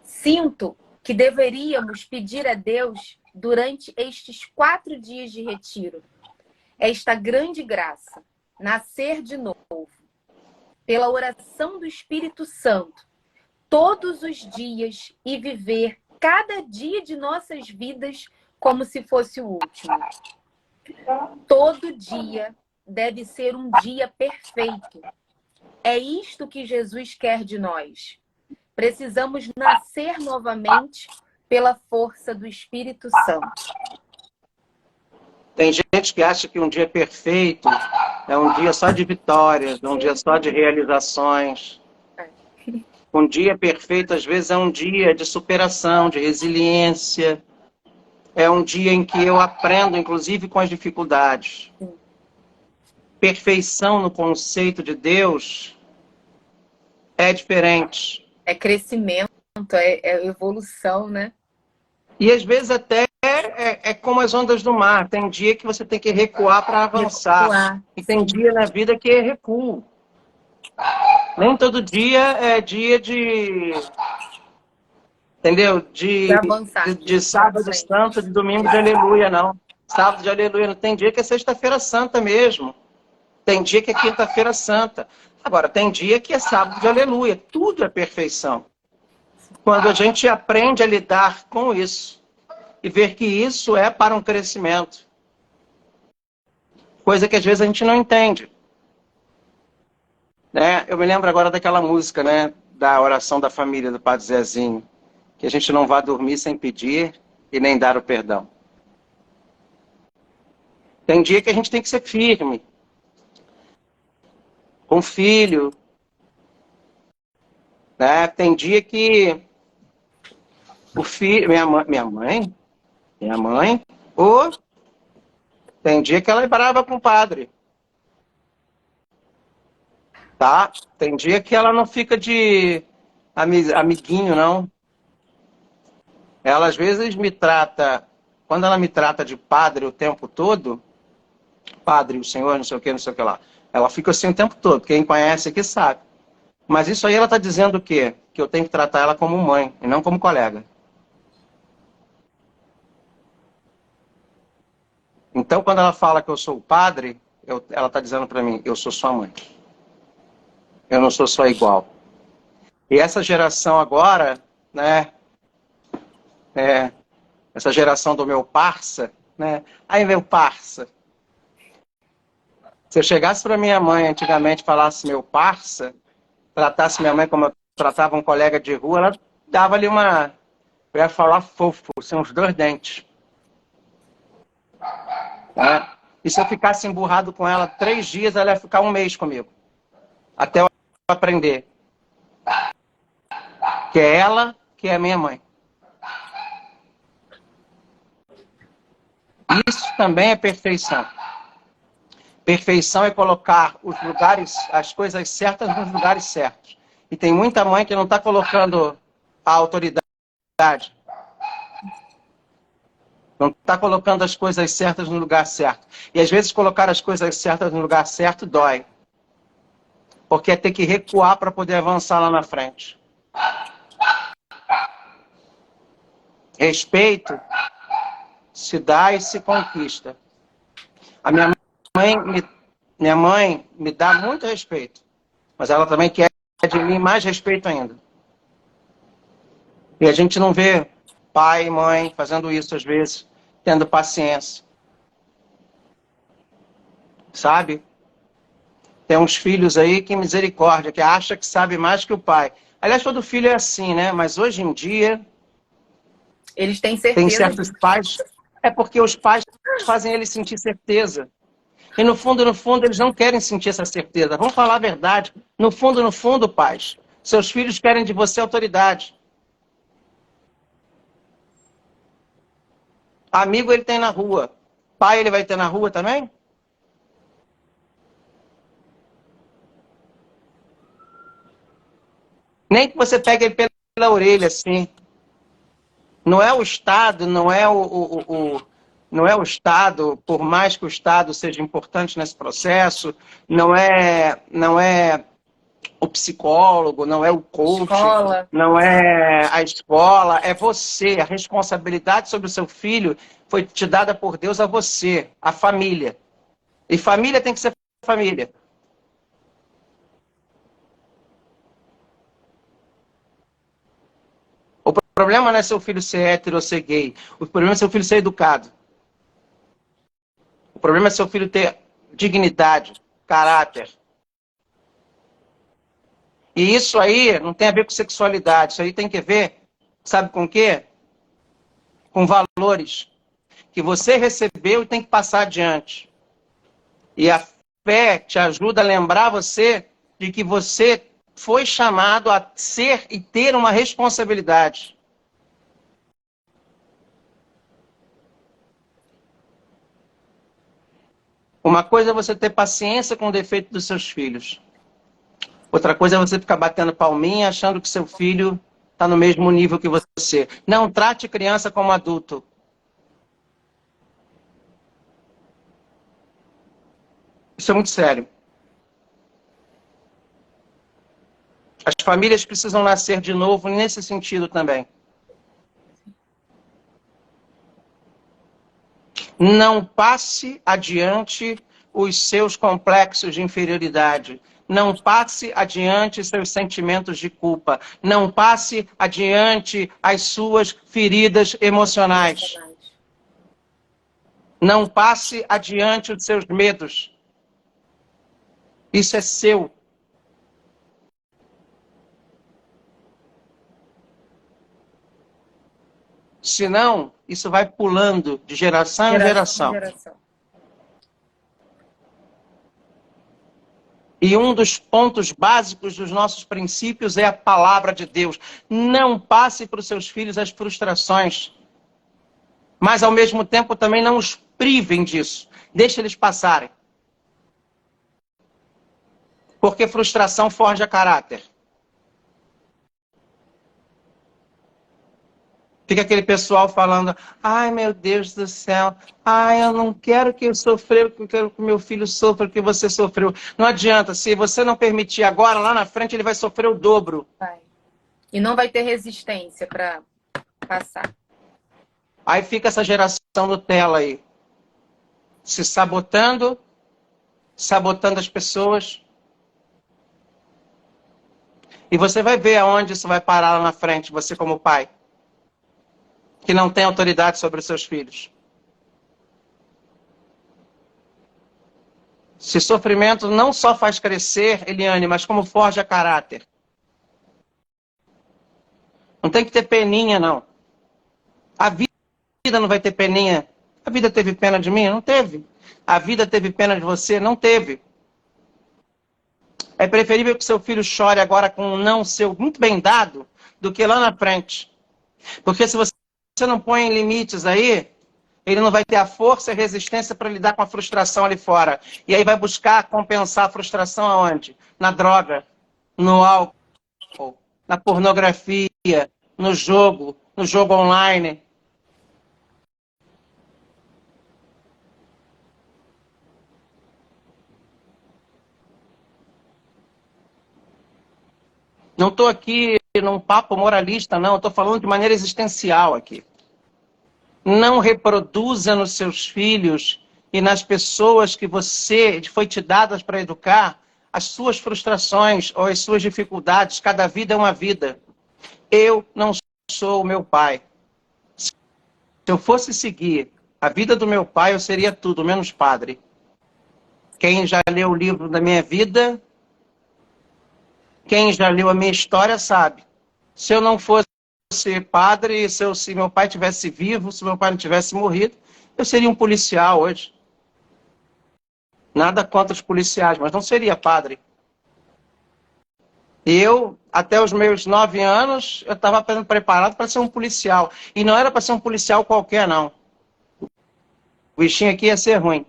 Sinto que deveríamos pedir a Deus durante estes 4 dias de retiro esta grande graça, nascer de novo, pela oração do Espírito Santo, todos os dias e viver cada dia de nossas vidas como se fosse o último. Todo dia deve ser um dia perfeito. É isto que Jesus quer de nós. Precisamos nascer novamente pela força do Espírito Santo. Tem gente que acha que um dia perfeito é um dia só de vitórias, um dia só de realizações. Um dia perfeito, às vezes, é um dia de superação, de resiliência. É um dia em que eu aprendo, inclusive, com as dificuldades. Perfeição no conceito de Deus é diferente. É crescimento, é evolução, né? E, às vezes, até é como as ondas do mar. Tem dia que você tem que recuar para avançar. Recuar, e tem sim. dia na vida que é recuo. Nem todo dia é dia de... Entendeu? De avançar. De sábado santo, de domingo de aleluia, não. Sábado de aleluia. Não tem dia que é sexta-feira santa mesmo. Tem dia que é quinta-feira santa. Agora, tem dia que é sábado de aleluia. Tudo é perfeição. Quando a gente aprende a lidar com isso e ver que isso é para um crescimento. Coisa que às vezes a gente não entende. Né? Eu me lembro agora daquela música, né? Da oração da família do Padre Zezinho. Que a gente não vá dormir sem pedir e nem dar o perdão. Tem dia que a gente tem que ser firme. Com o filho. Né? Tem dia que o filho... Minha mãe... Ou tem dia que ela é brava com o padre. Tá? Tem dia que ela não fica de amiguinho, não. Ela às vezes me trata... Quando ela me trata de padre o tempo todo... Padre, o senhor, não sei o que lá. Ela fica assim o tempo todo. Quem conhece aqui sabe. Mas isso aí ela está dizendo o quê? Que eu tenho que tratar ela como mãe e não como colega. Então, quando ela fala que eu sou o padre, ela está dizendo para mim, eu sou sua mãe. Eu não sou só igual. E essa geração agora, né? Essa geração do meu parça, né? Aí, meu parça. Se eu chegasse para minha mãe antigamente e falasse meu parça, tratasse minha mãe como eu tratava um colega de rua, ela dava ali uma... Eu ia falar fofo, são os dois dentes. Né? E se eu ficasse emburrado com ela 3 dias, ela ia ficar 1 mês comigo. Até eu aprender. Que é ela, que é a minha mãe. Isso também é perfeição. Perfeição é colocar os lugares, as coisas certas nos lugares certos. E tem muita mãe que não está colocando a autoridade. Não está colocando as coisas certas no lugar certo. E às vezes colocar as coisas certas no lugar certo dói. Porque é ter que recuar para poder avançar lá na frente. Respeito se dá e se conquista. A minha mãe me dá muito respeito. Mas ela também quer de mim mais respeito ainda. E a gente não vê pai e mãe fazendo isso às vezes, tendo paciência. Sabe? Tem uns filhos aí que misericórdia, que acha que sabe mais que o pai. Aliás, todo filho é assim, né? Mas hoje em dia... Eles têm certeza. Tem certos pais... É porque os pais fazem eles sentir certeza. E no fundo, eles não querem sentir essa certeza. Vamos falar a verdade. No fundo, pais, seus filhos querem de você autoridade. Amigo ele tem na rua. Pai ele vai ter na rua também? Nem que você pegue ele pela orelha, assim. Não é o Estado, não é não é o Estado, por mais que o Estado seja importante nesse processo, não é o psicólogo, não é o coach, não é a escola, é você. A responsabilidade sobre o seu filho foi te dada por Deus a você, a família. E família tem que ser família. O problema não é seu filho ser hétero ou ser gay. O problema é seu filho ser educado. O problema é seu filho ter dignidade, caráter. E isso aí não tem a ver com sexualidade. Isso aí tem que ver, sabe com o quê? Com valores que você recebeu e tem que passar adiante. E a fé te ajuda a lembrar você de que você foi chamado a ser e ter uma responsabilidade. Uma coisa é você ter paciência com o defeito dos seus filhos. Outra coisa é você ficar batendo palminha achando que seu filho está no mesmo nível que você. Não trate criança como adulto. Isso é muito sério. As famílias precisam nascer de novo nesse sentido também. Não passe adiante os seus complexos de inferioridade. Não passe adiante seus sentimentos de culpa. Não passe adiante as suas feridas emocionais. Não passe adiante os seus medos. Isso é seu. Senão, isso vai pulando de geração em geração. E um dos pontos básicos dos nossos princípios é a palavra de Deus. Não passe para os seus filhos as frustrações. Mas, ao mesmo tempo, também não os privem disso. Deixe eles passarem. Porque frustração forja caráter. Fica aquele pessoal falando, ai meu Deus do céu, ai eu não quero que eu sofra, eu quero que meu filho sofra o que você sofreu. Não adianta, se você não permitir agora, lá na frente ele vai sofrer o dobro. Vai. E não vai ter resistência para passar. Aí fica essa geração Nutella aí, se sabotando, sabotando as pessoas. E você vai ver aonde isso vai parar lá na frente, você como pai. Que não tem autoridade sobre os seus filhos. Se sofrimento não só faz crescer, Eliane, mas como forja caráter. Não tem que ter peninha, não. A vida não vai ter peninha. A vida teve pena de mim? Não teve. A vida teve pena de você? Não teve. É preferível que seu filho chore agora com um não seu muito bem dado do que lá na frente. Porque se você não põe limites aí, ele não vai ter a força e a resistência para lidar com a frustração ali fora. E aí vai buscar compensar a frustração aonde? Na droga, no álcool, na pornografia, no jogo online. Não estou aqui num papo moralista, não. Estou falando de maneira existencial aqui. Não reproduza nos seus filhos e nas pessoas que você foi te dadas para educar as suas frustrações ou as suas dificuldades. Cada vida é uma vida. Eu não sou o meu pai. Se eu fosse seguir a vida do meu pai, eu seria tudo, menos padre. Quem já leu o livro da minha vida, quem já leu a minha história sabe. Se eu não fosse padre, se meu pai tivesse vivo, se meu pai não tivesse morrido, eu seria um policial hoje. Nada contra os policiais, mas não seria padre. Eu, até os meus 9 anos, eu estava preparado para ser um policial. E não era para ser um policial qualquer, não. O bichinho aqui ia ser ruim.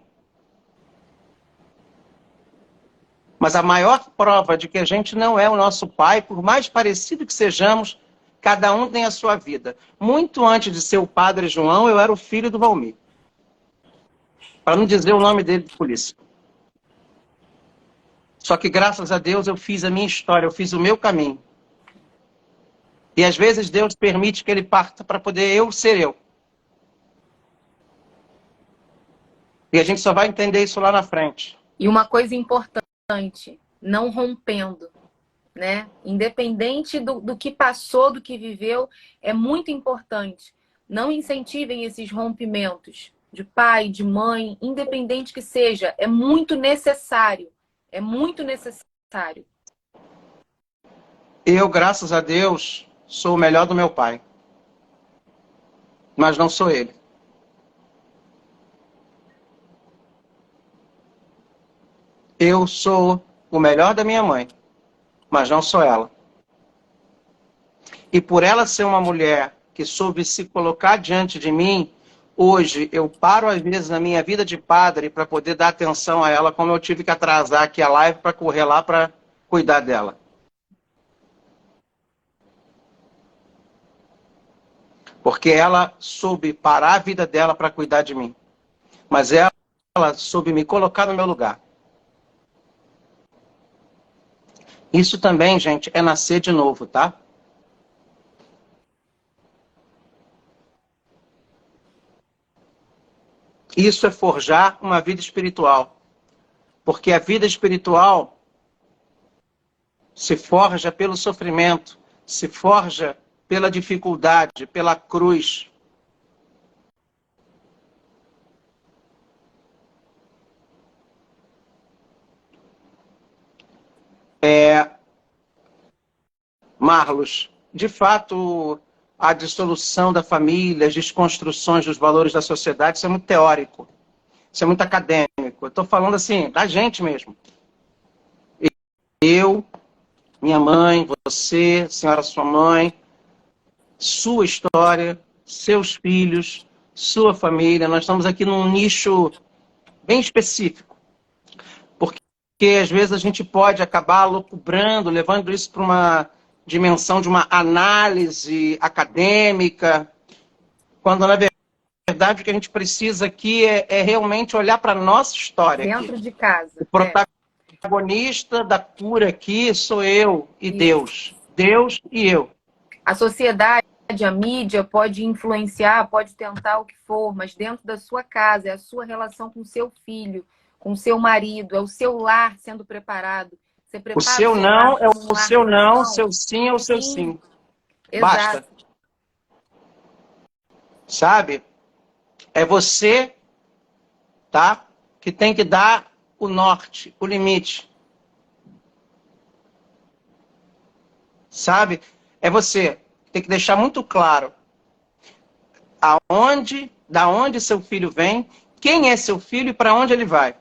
Mas a maior prova de que a gente não é o nosso pai, por mais parecido que sejamos, cada um tem a sua vida. Muito antes de ser o padre João, eu era o filho do Valmir. Para não dizer o nome dele de polícia. Só que, graças a Deus, eu fiz a minha história, eu fiz o meu caminho. E às vezes Deus permite que ele parta para poder eu ser eu. E a gente só vai entender isso lá na frente. E uma coisa importante, não rompendo, né? Independente do que passou, do que viveu, é muito importante. Não incentivem esses rompimentos, de pai, de mãe, independente que seja, é muito necessário. É muito necessário. Eu, graças a Deus, sou o melhor do meu pai. Mas não sou ele. Eu sou o melhor da minha mãe, mas não sou ela. E por ela ser uma mulher que soube se colocar diante de mim, hoje eu paro às vezes na minha vida de padre para poder dar atenção a ela, como eu tive que atrasar aqui a live para correr lá para cuidar dela. Porque ela soube parar a vida dela para cuidar de mim. Mas ela soube me colocar no meu lugar. Isso também, gente, é nascer de novo, tá? Isso é forjar uma vida espiritual. Porque a vida espiritual se forja pelo sofrimento, se forja pela dificuldade, pela cruz. Marlos, de fato, a dissolução da família, as desconstruções dos valores da sociedade, isso é muito teórico, isso é muito acadêmico. Eu estou falando assim, da gente mesmo. Eu, minha mãe, você, senhora sua mãe, sua história, seus filhos, sua família. Nós estamos aqui num nicho bem específico. Porque às vezes a gente pode acabar lucubrando, levando isso para uma dimensão de uma análise acadêmica, quando na verdade o que a gente precisa aqui é realmente olhar para a nossa história. Dentro aqui. de casa. O protagonista da cura aqui sou eu e Deus. Deus e eu. A sociedade, a mídia pode influenciar, pode tentar o que for, mas dentro da sua casa, é a sua relação com o seu filho, com o seu marido, é o seu lar sendo preparado. Você prepara o seu não é o seu não, o seu sim é o seu sim. Basta. Sabe? É você, tá? Que tem que dar o norte, o limite. Sabe? É você. Tem que deixar muito claro da onde seu filho vem, quem é seu filho e para onde ele vai.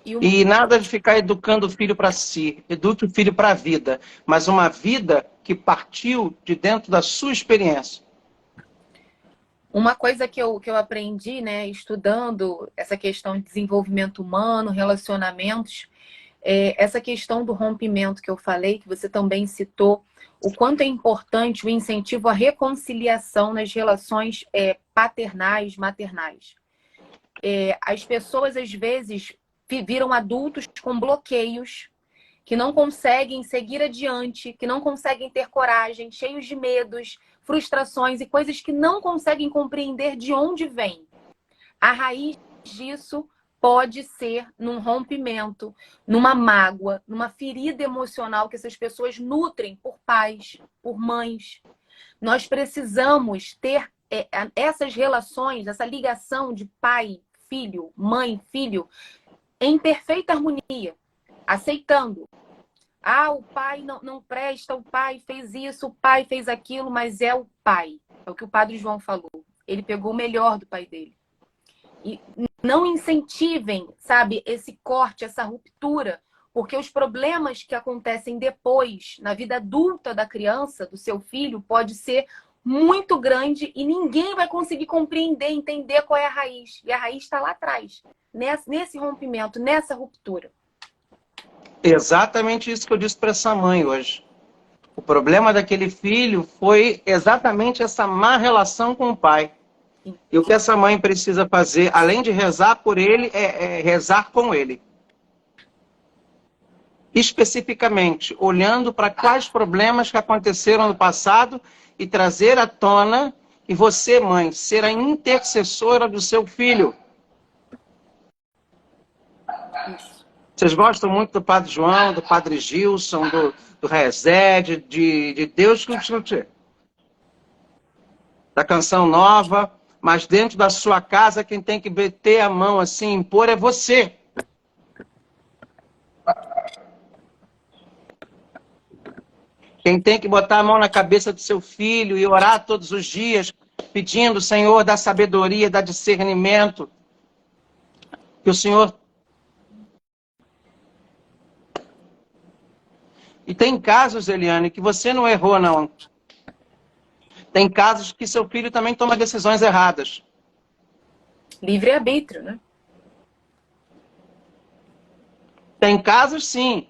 E nada de ficar educando o filho para si. Eduque o filho para a vida. Mas uma vida que partiu de dentro da sua experiência. Uma coisa que eu aprendi, né, estudando essa questão de desenvolvimento humano, relacionamentos, essa questão do rompimento que eu falei, que você também citou, o quanto é importante o incentivo à reconciliação nas relações paternais, maternais. As pessoas, às vezes, viram adultos com bloqueios, que não conseguem seguir adiante, que não conseguem ter coragem, cheios de medos, frustrações e coisas que não conseguem compreender de onde vem. A raiz disso pode ser num rompimento, numa mágoa, numa ferida emocional que essas pessoas nutrem por pais, por mães. Nós precisamos ter essas relações, essa ligação de pai, filho, mãe, filho, em perfeita harmonia, aceitando. Ah, o pai não presta, o pai fez isso, o pai fez aquilo, mas é o pai. É o que o Padre João falou. Ele pegou o melhor do pai dele. E não incentivem, sabe, esse corte, essa ruptura, porque os problemas que acontecem depois, na vida adulta da criança, do seu filho, pode ser muito grande e ninguém vai conseguir compreender, entender qual é a raiz. E a raiz está lá atrás, nesse rompimento, nessa ruptura. Exatamente isso que eu disse para essa mãe hoje. O problema daquele filho foi exatamente essa má relação com o pai. E o que essa mãe precisa fazer, além de rezar por ele, é rezar com ele. Especificamente, olhando para quais problemas que aconteceram no passado e trazer à tona, e você, mãe, ser a intercessora do seu filho. Isso. Vocês gostam muito do Padre João, do Padre Gilson, do Rezé, de Deus que o te. da canção nova, mas dentro da sua casa quem tem que meter a mão assim, impor é você. Quem tem que botar a mão na cabeça do seu filho e orar todos os dias, pedindo, Senhor, dá sabedoria, dá discernimento, que o Senhor... E tem casos, Eliane, que você não errou, não. Tem casos que seu filho também toma decisões erradas. Livre-arbítrio, né? Tem casos, sim,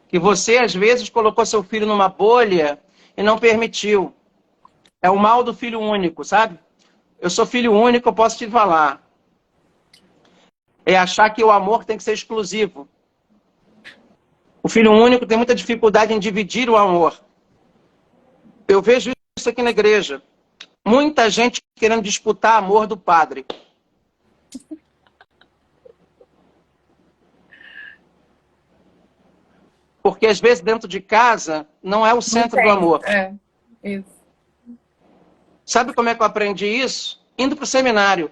que você, às vezes, colocou seu filho numa bolha e não permitiu. É o mal do filho único, sabe? Eu sou filho único, eu posso te falar. É achar que o amor tem que ser exclusivo. O filho único tem muita dificuldade em dividir o amor. Eu vejo isso aqui na igreja. Muita gente querendo disputar amor do padre. Porque às vezes dentro de casa não é o centro do amor. É, isso. Sabe como é que eu aprendi isso? Indo para o seminário.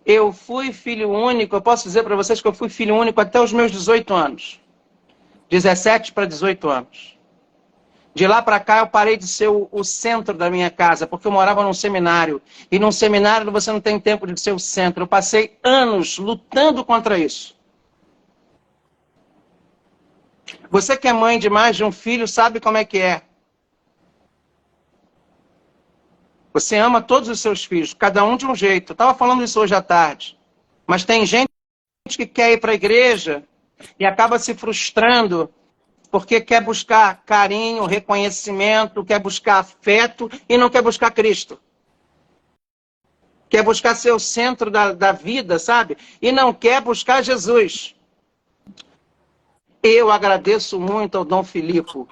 Eu fui filho único, eu posso dizer para vocês que eu fui filho único até os meus 18 anos. 17 para 18 anos. De lá para cá eu parei de ser o centro da minha casa, porque eu morava num seminário. E num seminário você não tem tempo de ser o centro. Eu passei anos lutando contra isso. Você que é mãe de mais de um filho sabe como é que é. Você ama todos os seus filhos, cada um de um jeito. Eu estava falando isso hoje à tarde. Mas tem gente que quer ir para a igreja e acaba se frustrando porque quer buscar carinho, reconhecimento, quer buscar afeto e não quer buscar Cristo. Quer buscar ser o centro da vida, sabe? E não quer buscar Jesus. Eu agradeço muito ao Dom Filipe,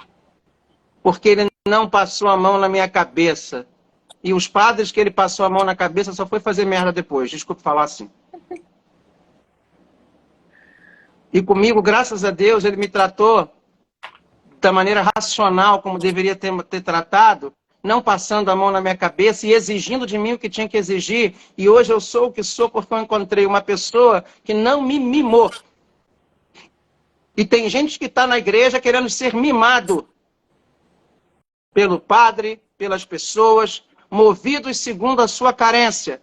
porque ele não passou a mão na minha cabeça. E os padres que ele passou a mão na cabeça só foi fazer merda depois. Desculpe falar assim. E comigo, graças a Deus, ele me tratou da maneira racional, como deveria ter tratado, não passando a mão na minha cabeça e exigindo de mim o que tinha que exigir. E hoje eu sou o que sou porque eu encontrei uma pessoa que não me mimou. E tem gente que está na igreja querendo ser mimado pelo padre, pelas pessoas, movidos segundo a sua carência.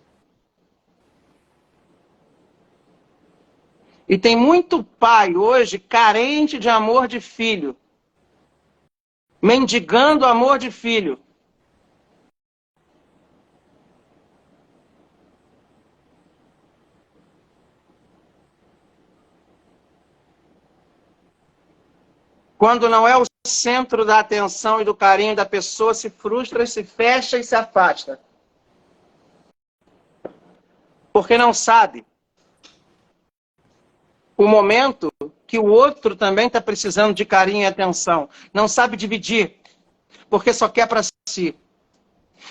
E tem muito pai hoje carente de amor de filho, mendigando amor de filho. Quando não é o centro da atenção e do carinho da pessoa, se frustra, se fecha e se afasta. Porque não sabe o momento que o outro também está precisando de carinho e atenção. Não sabe dividir, porque só quer para si.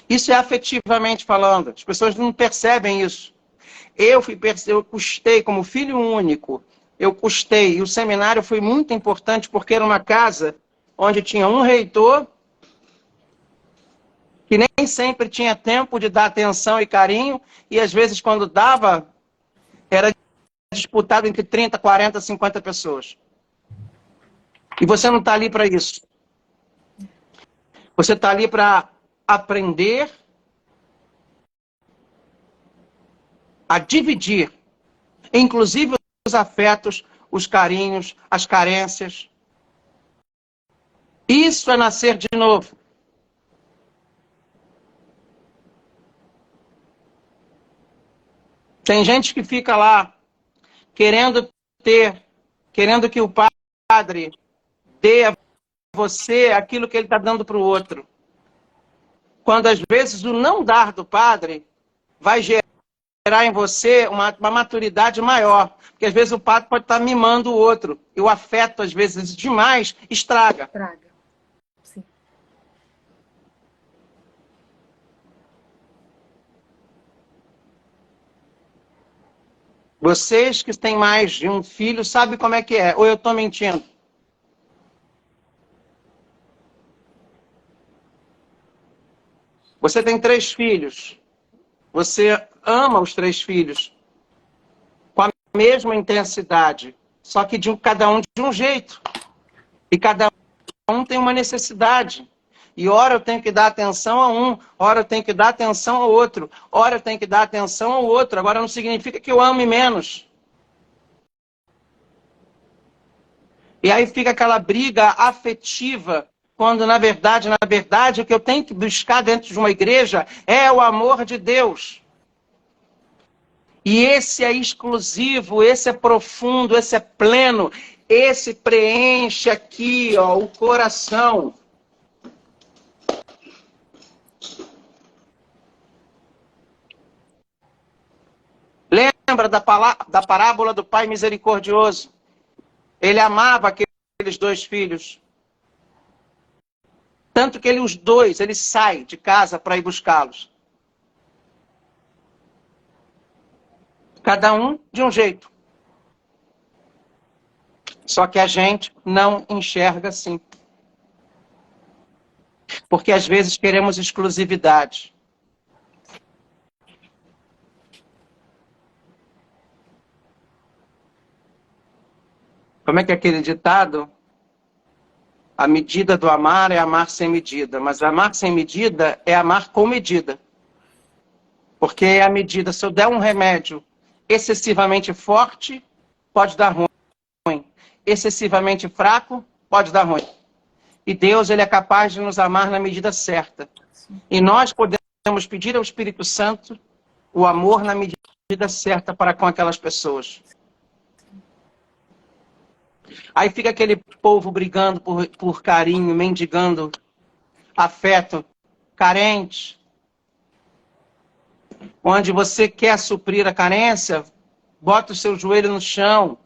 Isso é afetivamente falando. As pessoas não percebem isso. Eu custei como filho único. Eu custei. E o seminário foi muito importante porque era uma casa onde tinha um reitor que nem sempre tinha tempo de dar atenção e carinho. E às vezes quando dava, era disputado entre 30, 40, 50 pessoas. E você não está ali para isso. Você está ali para aprender a dividir, inclusive os afetos, os carinhos, as carências. Isso é nascer de novo. Tem gente que fica lá querendo que o padre dê a você aquilo que ele está dando para o outro. Quando às vezes o não dar do padre vai gerar em você uma maturidade maior. Porque às vezes o padre pode estar mimando o outro. E o afeto, às vezes, demais, estraga. Sim. Vocês que têm mais de um filho sabem como é que é. Ou eu estou mentindo? Você tem 3 filhos. Você ama os 3 filhos com a mesma intensidade, só que cada um de um jeito. E cada um tem uma necessidade. E ora eu tenho que dar atenção a um, ora eu tenho que dar atenção ao outro, ora eu tenho que dar atenção ao outro. Agora não significa que eu ame menos. E aí fica aquela briga afetiva, quando na verdade, o que eu tenho que buscar dentro de uma igreja é o amor de Deus. E esse é exclusivo, esse é profundo, esse é pleno, esse preenche aqui, ó, o coração. Lembra da parábola do Pai misericordioso? Ele amava aqueles 2 filhos. Tanto que ele sai de casa para ir buscá-los. Cada um de um jeito. Só que a gente não enxerga assim. Porque às vezes queremos exclusividade. Como é que é aquele ditado? A medida do amar é amar sem medida. Mas amar sem medida é amar com medida. Porque é a medida, se eu der um remédio excessivamente forte, pode dar ruim. Excessivamente fraco, pode dar ruim. E Deus, ele é capaz de nos amar na medida certa. E nós podemos pedir ao Espírito Santo o amor na medida certa para com aquelas pessoas. Aí fica aquele povo brigando por carinho, mendigando afeto, carente. Onde você quer suprir a carência, bota o seu joelho no chão.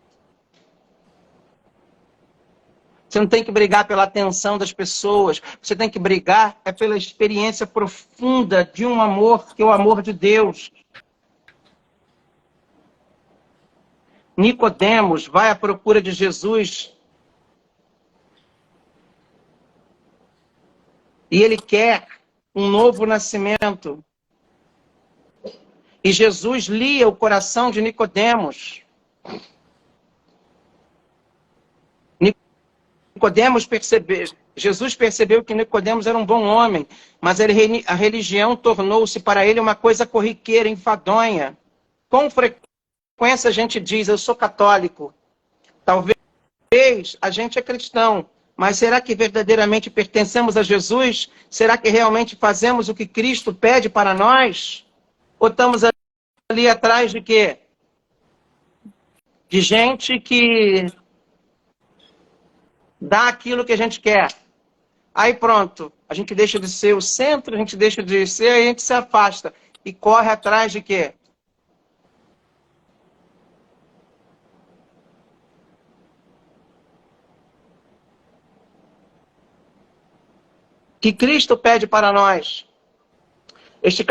Você não tem que brigar pela atenção das pessoas. Você tem que brigar pela experiência profunda de um amor, que é o amor de Deus. Nicodemos vai à procura de Jesus. E ele quer um novo nascimento. E Jesus lia o coração de Nicodemos. Jesus percebeu que Nicodemos era um bom homem, mas a religião tornou-se para ele uma coisa corriqueira, enfadonha. Com frequência a gente diz, eu sou católico. Talvez a gente é cristão, mas será que verdadeiramente pertencemos a Jesus? Será que realmente fazemos o que Cristo pede para nós? Ou estamos ali atrás de quê? De gente que dá aquilo que a gente quer. Aí pronto, a gente deixa de ser o centro, a gente deixa de ser, aí a gente se afasta. E corre atrás de quê? Que Cristo pede para nós. Este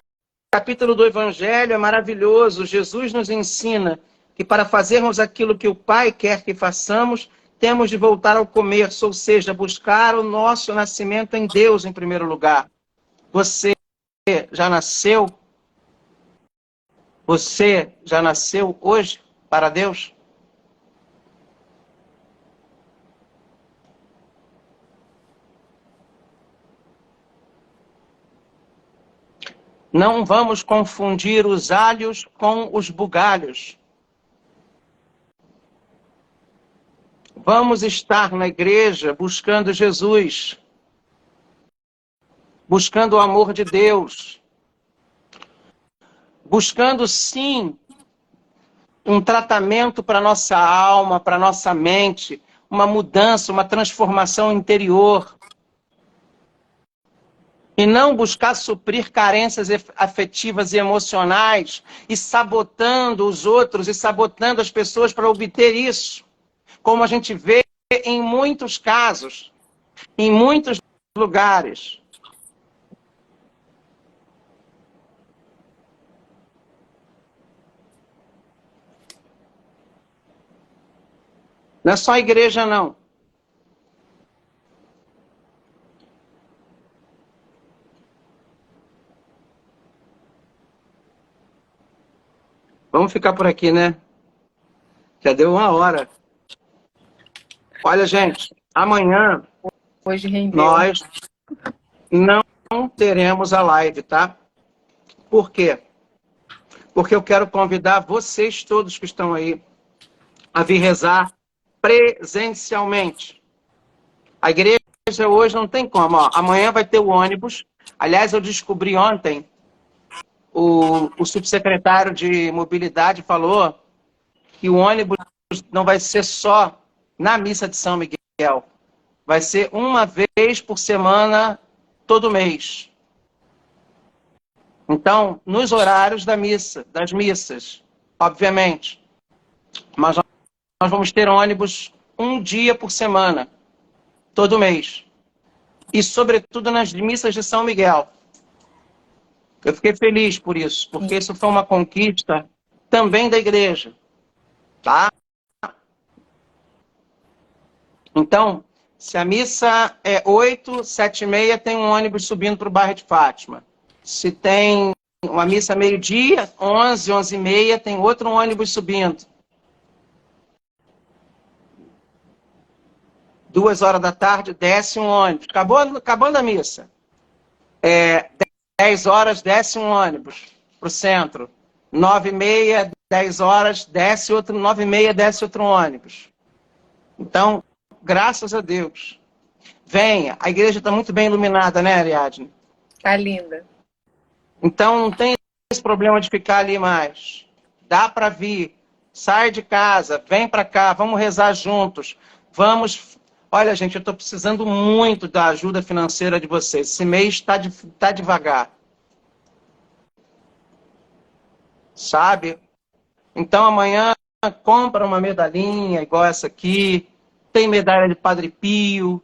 capítulo do Evangelho é maravilhoso. Jesus nos ensina que para fazermos aquilo que o Pai quer que façamos, temos de voltar ao começo, ou seja, buscar o nosso nascimento em Deus em primeiro lugar. Você já nasceu? Você já nasceu hoje para Deus? Não vamos confundir os alhos com os bugalhos. Vamos estar na igreja buscando Jesus, buscando o amor de Deus, buscando sim um tratamento para nossa alma, para nossa mente, uma mudança, uma transformação interior. E não buscar suprir carências afetivas e emocionais e sabotando os outros e sabotando as pessoas para obter isso. Como a gente vê em muitos casos, em muitos lugares. Não é só a igreja, não. Vamos ficar por aqui, né? Já deu 1 hora. Olha, gente, amanhã Hoje rendeu. nós não teremos a live, tá? Por quê? Porque eu quero convidar vocês todos que estão aí a vir rezar presencialmente. A igreja hoje não tem como. Ó, amanhã vai ter o ônibus. Aliás, eu descobri ontem, o subsecretário de mobilidade falou que o ônibus não vai ser só na missa de São Miguel. Vai ser uma vez por semana, todo mês. Então, nos horários das missas, obviamente. Mas nós vamos ter ônibus um dia por semana, todo mês. E, sobretudo, nas missas de São Miguel. Eu fiquei feliz por isso, porque isso foi uma conquista também da igreja. Tá? Então, se a missa é 8, 7h30, tem um ônibus subindo para o bairro de Fátima. Se tem uma missa meio-dia, 11, 11h30, tem outro ônibus subindo. 2h da tarde, desce um ônibus. Acabando a missa. 10 horas, desce um ônibus para o centro. 9h30, 10 horas, desce outro, 9h30, desce outro ônibus. Então, graças a Deus. Venha. A igreja está muito bem iluminada, né, Ariadne? Tá linda. Então, não tem esse problema de ficar ali mais. Dá para vir. Sai de casa, vem para cá, vamos rezar juntos. Vamos... Olha, gente, eu estou precisando muito da ajuda financeira de vocês. Esse mês tá devagar. Sabe? Então, amanhã, compra uma medalhinha igual essa aqui. Tem medalha de Padre Pio.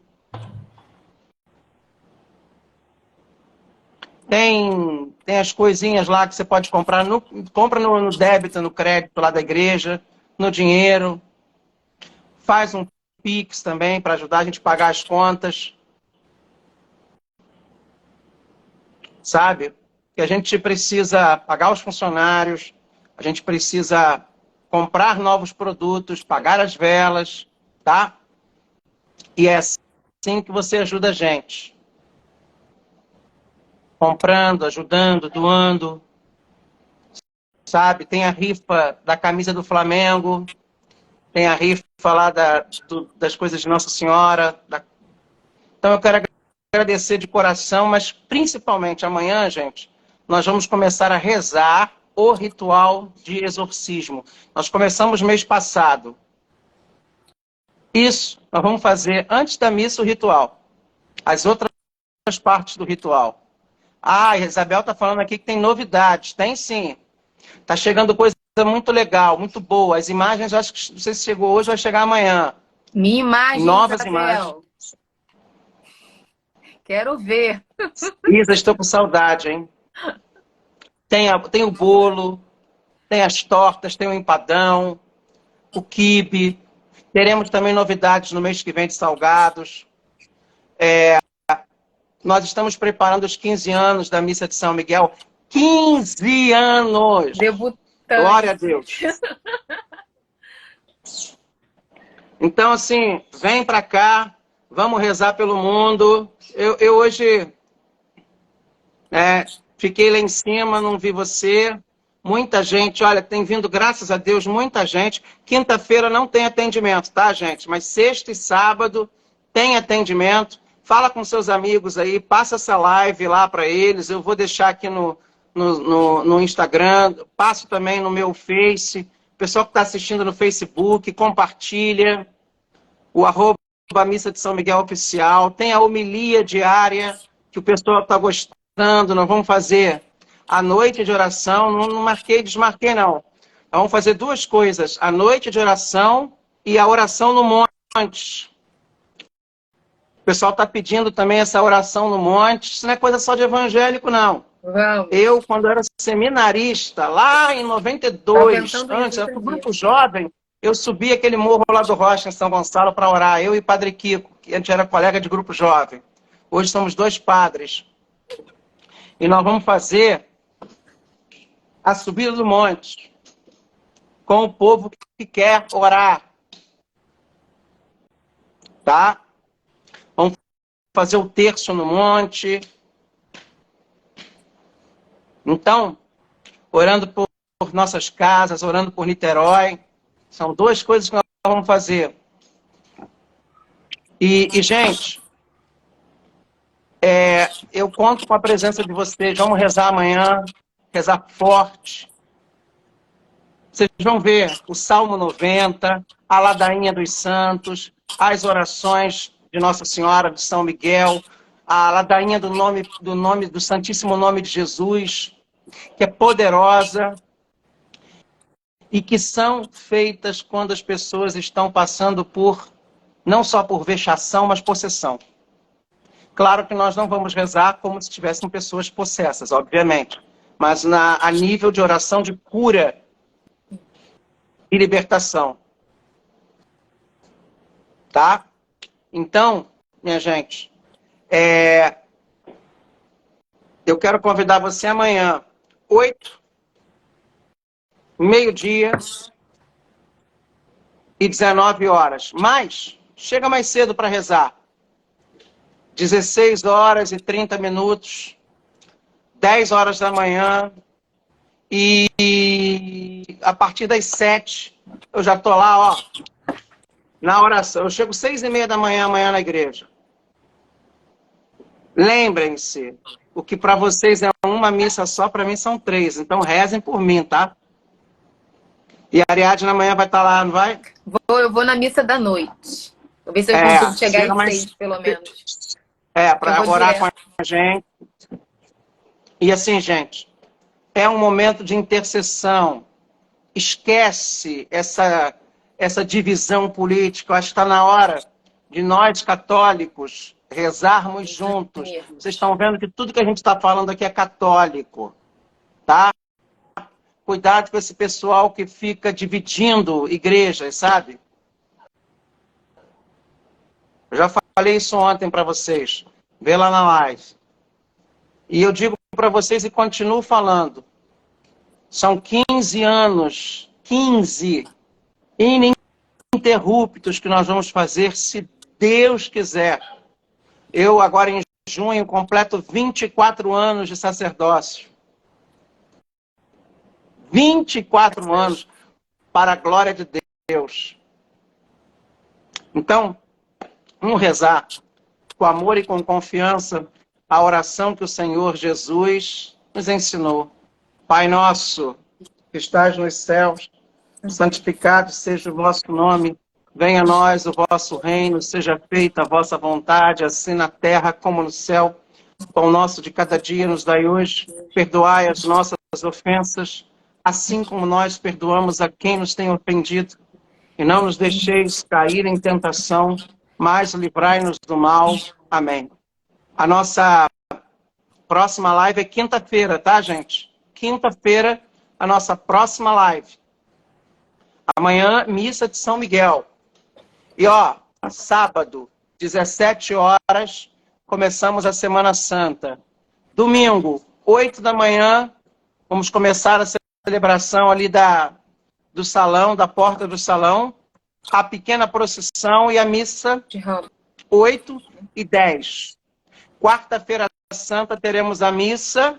Tem as coisinhas lá que você pode comprar. Compra no débito, no crédito lá da igreja, no dinheiro. Faz um Pix também para ajudar a gente a pagar as contas. Sabe? Que a gente precisa pagar os funcionários, a gente precisa comprar novos produtos, pagar as velas, tá? E é assim que você ajuda a gente. Comprando, ajudando, doando. Sabe? Tem a rifa da camisa do Flamengo. Tem a rifa lá das coisas de Nossa Senhora. Então eu quero agradecer de coração, mas principalmente amanhã, gente, nós vamos começar a rezar o ritual de exorcismo. Nós começamos mês passado. Isso, nós vamos fazer antes da missa o ritual. As outras partes do ritual. Ah, a Isabel está falando aqui que tem novidades. Tem sim. Está chegando coisa muito legal, muito boa. As imagens, acho que não sei se chegou hoje, vai chegar amanhã. Minha imagem, novas Isabel. Imagens. Quero ver. Isa, estou com saudade, hein? Tem o bolo, tem as tortas, tem o empadão, o quibe. Teremos também novidades no mês que vem de salgados. Nós estamos preparando os 15 anos da Missa de São Miguel. 15 anos! Debutante. Glória a Deus! Então, assim, vem para cá, vamos rezar pelo mundo. Eu hoje fiquei lá em cima, não vi você. Muita gente, olha, tem vindo, graças a Deus, muita gente. Quinta-feira não tem atendimento, tá, gente? Mas sexta e sábado tem atendimento. Fala com seus amigos aí, passa essa live lá para eles. Eu vou deixar aqui no Instagram, passo também no meu Face. O pessoal que está assistindo no Facebook, compartilha. O @ Missa de São Miguel Oficial. Tem a homilia diária, que o pessoal está gostando. Nós vamos fazer a noite de oração. Não desmarquei não. Nós vamos fazer duas coisas. A noite de oração e a oração no monte. O pessoal está pedindo também essa oração no monte. Isso não é coisa só de evangélico, não. Vamos. Eu, quando era seminarista, lá em 92, antes, era do grupo jovem, eu subi aquele morro lá do Rocha, em São Gonçalo, para orar. Eu e Padre Kiko, que a gente era colega de grupo jovem. Hoje somos 2 padres. E nós vamos fazer a subida do monte. com o povo que quer orar. Tá? Vamos fazer o terço no monte. Então, orando por nossas casas, orando por Niterói. São duas coisas que nós vamos fazer. E gente, eu conto com a presença de vocês. Vamos rezar amanhã, rezar forte. Vocês vão ver o Salmo 90, a ladainha dos santos, as orações de Nossa Senhora de São Miguel, a ladainha do Santíssimo Nome de Jesus, que é poderosa e que são feitas quando as pessoas estão passando por, não só por vexação, mas possessão. Claro que nós não vamos rezar como se tivessem pessoas possessas, obviamente, mas a nível de oração de cura e libertação. Tá? Então, minha gente, eu quero convidar você amanhã, 8, meio-dia e 19 horas. Mas, chega mais cedo para rezar. 16 horas e 30 minutos, 10 horas da manhã, e a partir das 7, eu já estou lá, ó, na oração. Eu chego 6:30 da manhã amanhã na igreja. Lembrem-se, o que para vocês é uma missa só, para mim são 3. Então rezem por mim, tá? E a Ariadne amanhã vai estar lá, não vai? Eu vou na missa da noite. Vou ver se eu consigo chegar às 6, pelo menos. Para orar com a gente. E assim, gente, é um momento de intercessão. Esquece essa divisão política. Eu acho que está na hora de nós, católicos, rezarmos juntos. Vocês estão vendo que tudo que a gente está falando aqui é católico. Tá? Cuidado com esse pessoal que fica dividindo igrejas, sabe? Eu já falei isso ontem para vocês. Vê lá na live. E eu digo para vocês e continuo falando. São 15 anos, 15 ininterruptos que nós vamos fazer, se Deus quiser. Eu, agora em junho, completo 24 anos de sacerdócio. 24 anos para a glória de Deus. Então, vamos rezar com amor e com confiança a oração que o Senhor Jesus nos ensinou. Pai nosso, que estás nos céus, santificado seja o vosso nome. Venha a nós o vosso reino, seja feita a vossa vontade, assim na terra como no céu. O pão nosso de cada dia nos dai hoje. Perdoai as nossas ofensas, assim como nós perdoamos a quem nos tem ofendido. E não nos deixeis cair em tentação, mas livrai-nos do mal. Amém. A nossa próxima live é quinta-feira, tá, gente? Quinta-feira, a nossa próxima live. Amanhã, missa de São Miguel. E, ó, sábado, 17 horas, começamos a Semana Santa. Domingo, 8 da manhã, vamos começar a celebração ali do salão, da porta do salão, a pequena procissão e a missa 8 e 10. Quarta-feira Santa teremos a missa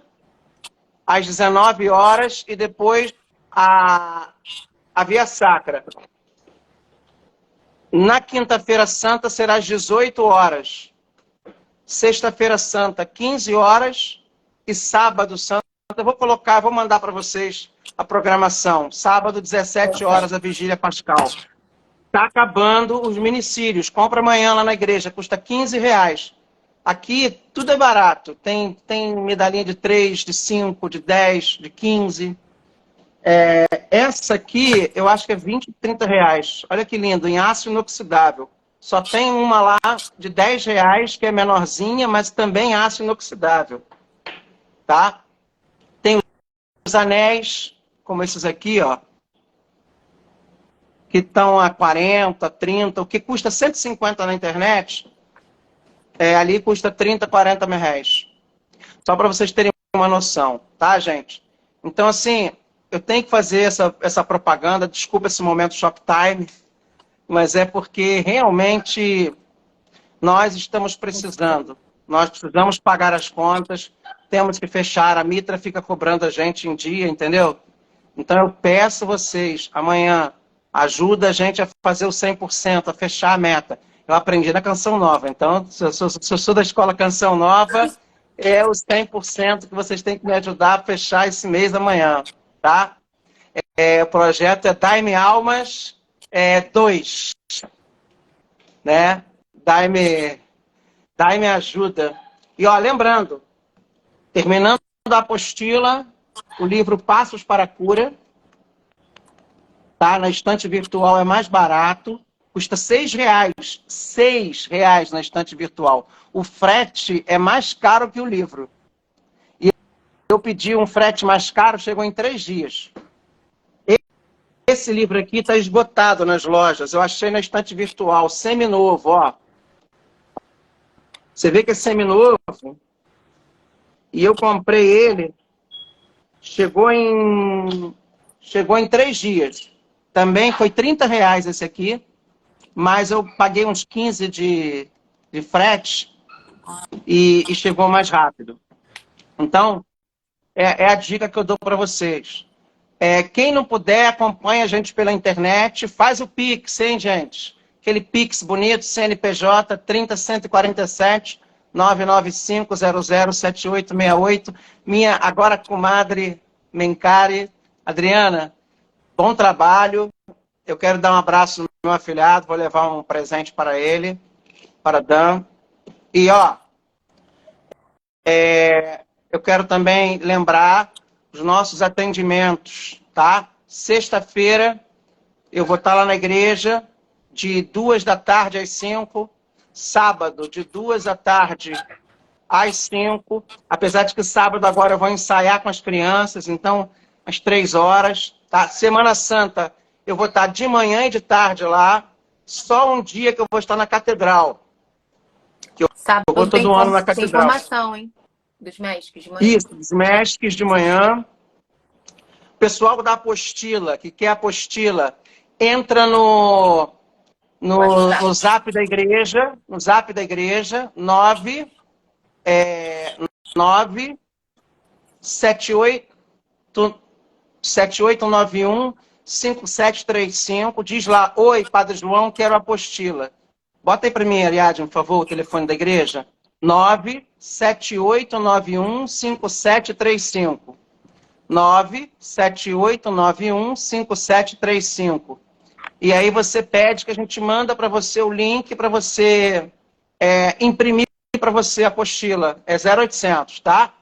às 19 horas e depois a Via Sacra. Na quinta-feira Santa será às 18 horas. Sexta-feira Santa, 15 horas. E sábado Santa, eu vou mandar para vocês a programação. Sábado, 17 horas, a Vigília Pascal. Está acabando os minicílios. Compra amanhã lá na igreja, custa R$15. Aqui tudo é barato. Tem medalhinha de 3, de 5, de 10, de 15. Essa aqui, eu acho que é 20, R$30. Olha que lindo, em aço inoxidável. Só tem uma lá de R$10, que é menorzinha, mas também aço inoxidável. Tá? Tem os anéis, como esses aqui, ó. Que estão a 40, 30, o que custa 150 na internet, ali custa 30, 40 mil reais. Só para vocês terem uma noção, tá, gente? Então, assim, eu tenho que fazer essa propaganda, desculpa esse momento Shoptime, mas é porque realmente nós estamos precisando. Nós precisamos pagar as contas, temos que fechar, a Mitra fica cobrando a gente em dia, entendeu? Então eu peço vocês, amanhã, ajuda a gente a fazer o 100%, a fechar a meta. Eu aprendi na Canção Nova, então se eu sou da escola Canção Nova, é os 100% que vocês têm que me ajudar a fechar esse mês amanhã, tá? O projeto é Dai-me Almas 2, né? Dai-me ajuda. E ó, lembrando, terminando a apostila, o livro Passos para a Cura, tá? Na estante virtual é mais barato, custa R$6. R$6 na estante virtual. O frete é mais caro que o livro. E eu pedi um frete mais caro, chegou em 3 dias. Esse livro aqui está esgotado nas lojas. Eu achei na estante virtual, seminovo, ó. Você vê que é seminovo. E eu comprei ele, chegou em 3 dias. Também foi R$30 esse aqui, mas eu paguei uns 15 de frete e chegou mais rápido. Então, é a dica que eu dou para vocês. Quem não puder, acompanha a gente pela internet, faz o Pix, hein, gente? Aquele Pix bonito, CNPJ 30147 995007868. Minha agora comadre Mencari. Adriana, bom trabalho. Eu quero dar um abraço no meu afilhado, vou levar um presente para ele, para Dan. E, ó, eu quero também lembrar os nossos atendimentos, tá? Sexta-feira eu vou estar lá na igreja de 2 da tarde às 5, sábado de 2 da tarde às 5, apesar de que sábado agora eu vou ensaiar com as crianças, então às 3 horas, tá? Semana Santa eu vou estar de manhã e de tarde lá, só um dia que eu vou estar na catedral. Que eu vou todo ano na catedral. Tem informação, hein? Dos médicos de manhã. Isso, dos médicos de manhã. O pessoal da apostila, que quer apostila, entra no zap da igreja, 7891-5735, diz lá, oi, Padre João, quero apostila. Bota aí para mim, Ariadne, por favor, o telefone da igreja. 97891-5735. 97891-5735. E aí você pede que a gente manda para você o link para você imprimir para você a apostila. É 0800, tá?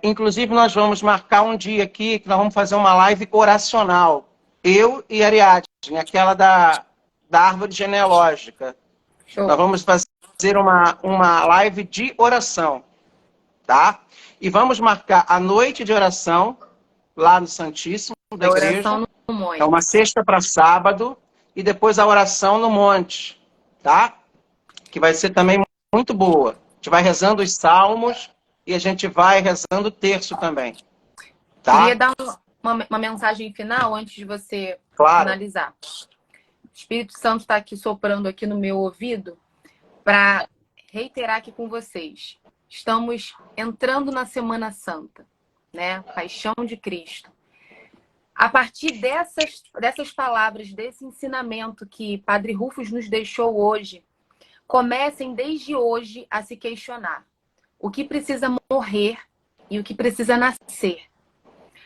Inclusive, nós vamos marcar um dia aqui que nós vamos fazer uma live oracional. Eu e Ariadne, aquela da árvore genealógica. Show. Nós vamos fazer uma live de oração, tá? E vamos marcar a noite de oração lá no Santíssimo da igreja. No monte. É uma sexta para sábado e depois a oração no monte, tá? Que vai ser também muito boa. A gente vai rezando os salmos e a gente vai rezando o terço também, tá? Queria dar uma mensagem final antes de você finalizar. O Espírito Santo está aqui soprando aqui no meu ouvido para reiterar aqui com vocês. Estamos entrando na Semana Santa, né? Paixão de Cristo. A partir dessas palavras, desse ensinamento que Padre Rufus nos deixou hoje, comecem desde hoje a se questionar o que precisa morrer e o que precisa nascer.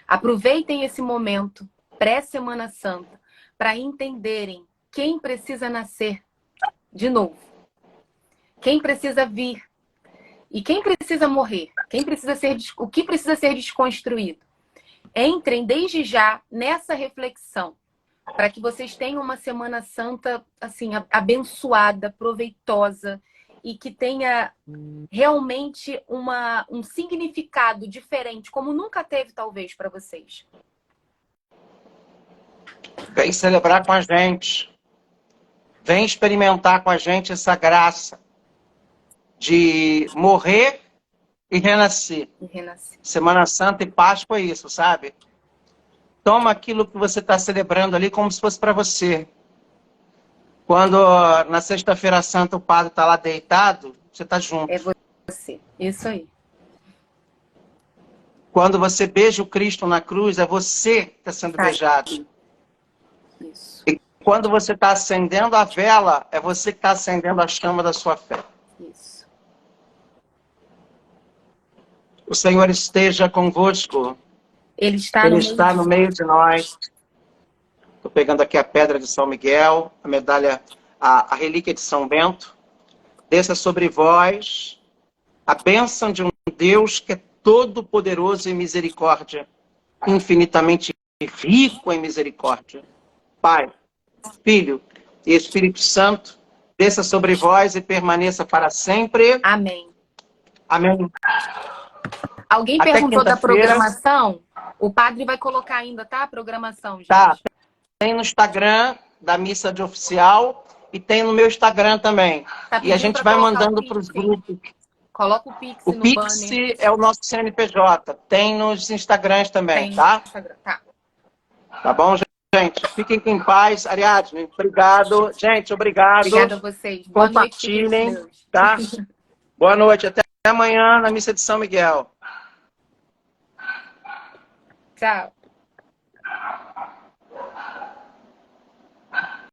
Aproveitem esse momento pré-Semana Santa para entenderem quem precisa nascer de novo, quem precisa vir e quem precisa morrer, o que precisa ser desconstruído. Entrem desde já nessa reflexão para que vocês tenham uma Semana Santa assim abençoada, proveitosa e que tenha realmente um significado diferente, como nunca teve talvez para vocês. Vem celebrar com a gente. Vem experimentar com a gente essa graça de morrer e renasci. E renasci. Semana Santa e Páscoa é isso, sabe? Toma aquilo que você está celebrando ali como se fosse para você. Quando na Sexta-feira Santa o padre está lá deitado, você está junto. É você. Isso aí. Quando você beija o Cristo na cruz, é você que está sendo beijado. Isso. E quando você está acendendo a vela, é você que está acendendo a chama da sua fé. Isso. O Senhor esteja convosco. Ele está no meio de nós. Estou pegando aqui a pedra de São Miguel, a medalha, a relíquia de São Bento. Desça sobre vós a bênção de um Deus que é todo-poderoso em misericórdia, infinitamente rico em misericórdia. Pai, Filho e Espírito Santo, desça sobre vós e permaneça para sempre. Amém. Amém. Alguém Até perguntou da quinta-feira. programação? O padre vai colocar ainda, tá? A programação, gente. Tá. Tem no Instagram da missa de oficial e tem no meu Instagram também. Tá E a gente vai mandando para os grupos. Coloca o Pix O no Pix banner. é o nosso CNPJ. Tem nos Instagrams também, Tem tá? no Instagram. Tá. Tá bom, gente? Fiquem em paz. Ariadne, obrigado. Gente, obrigado. Obrigada a vocês. Boa noite, Compartilhem, Deus. tá? Boa noite. Até amanhã na missa de São Miguel. Tchau.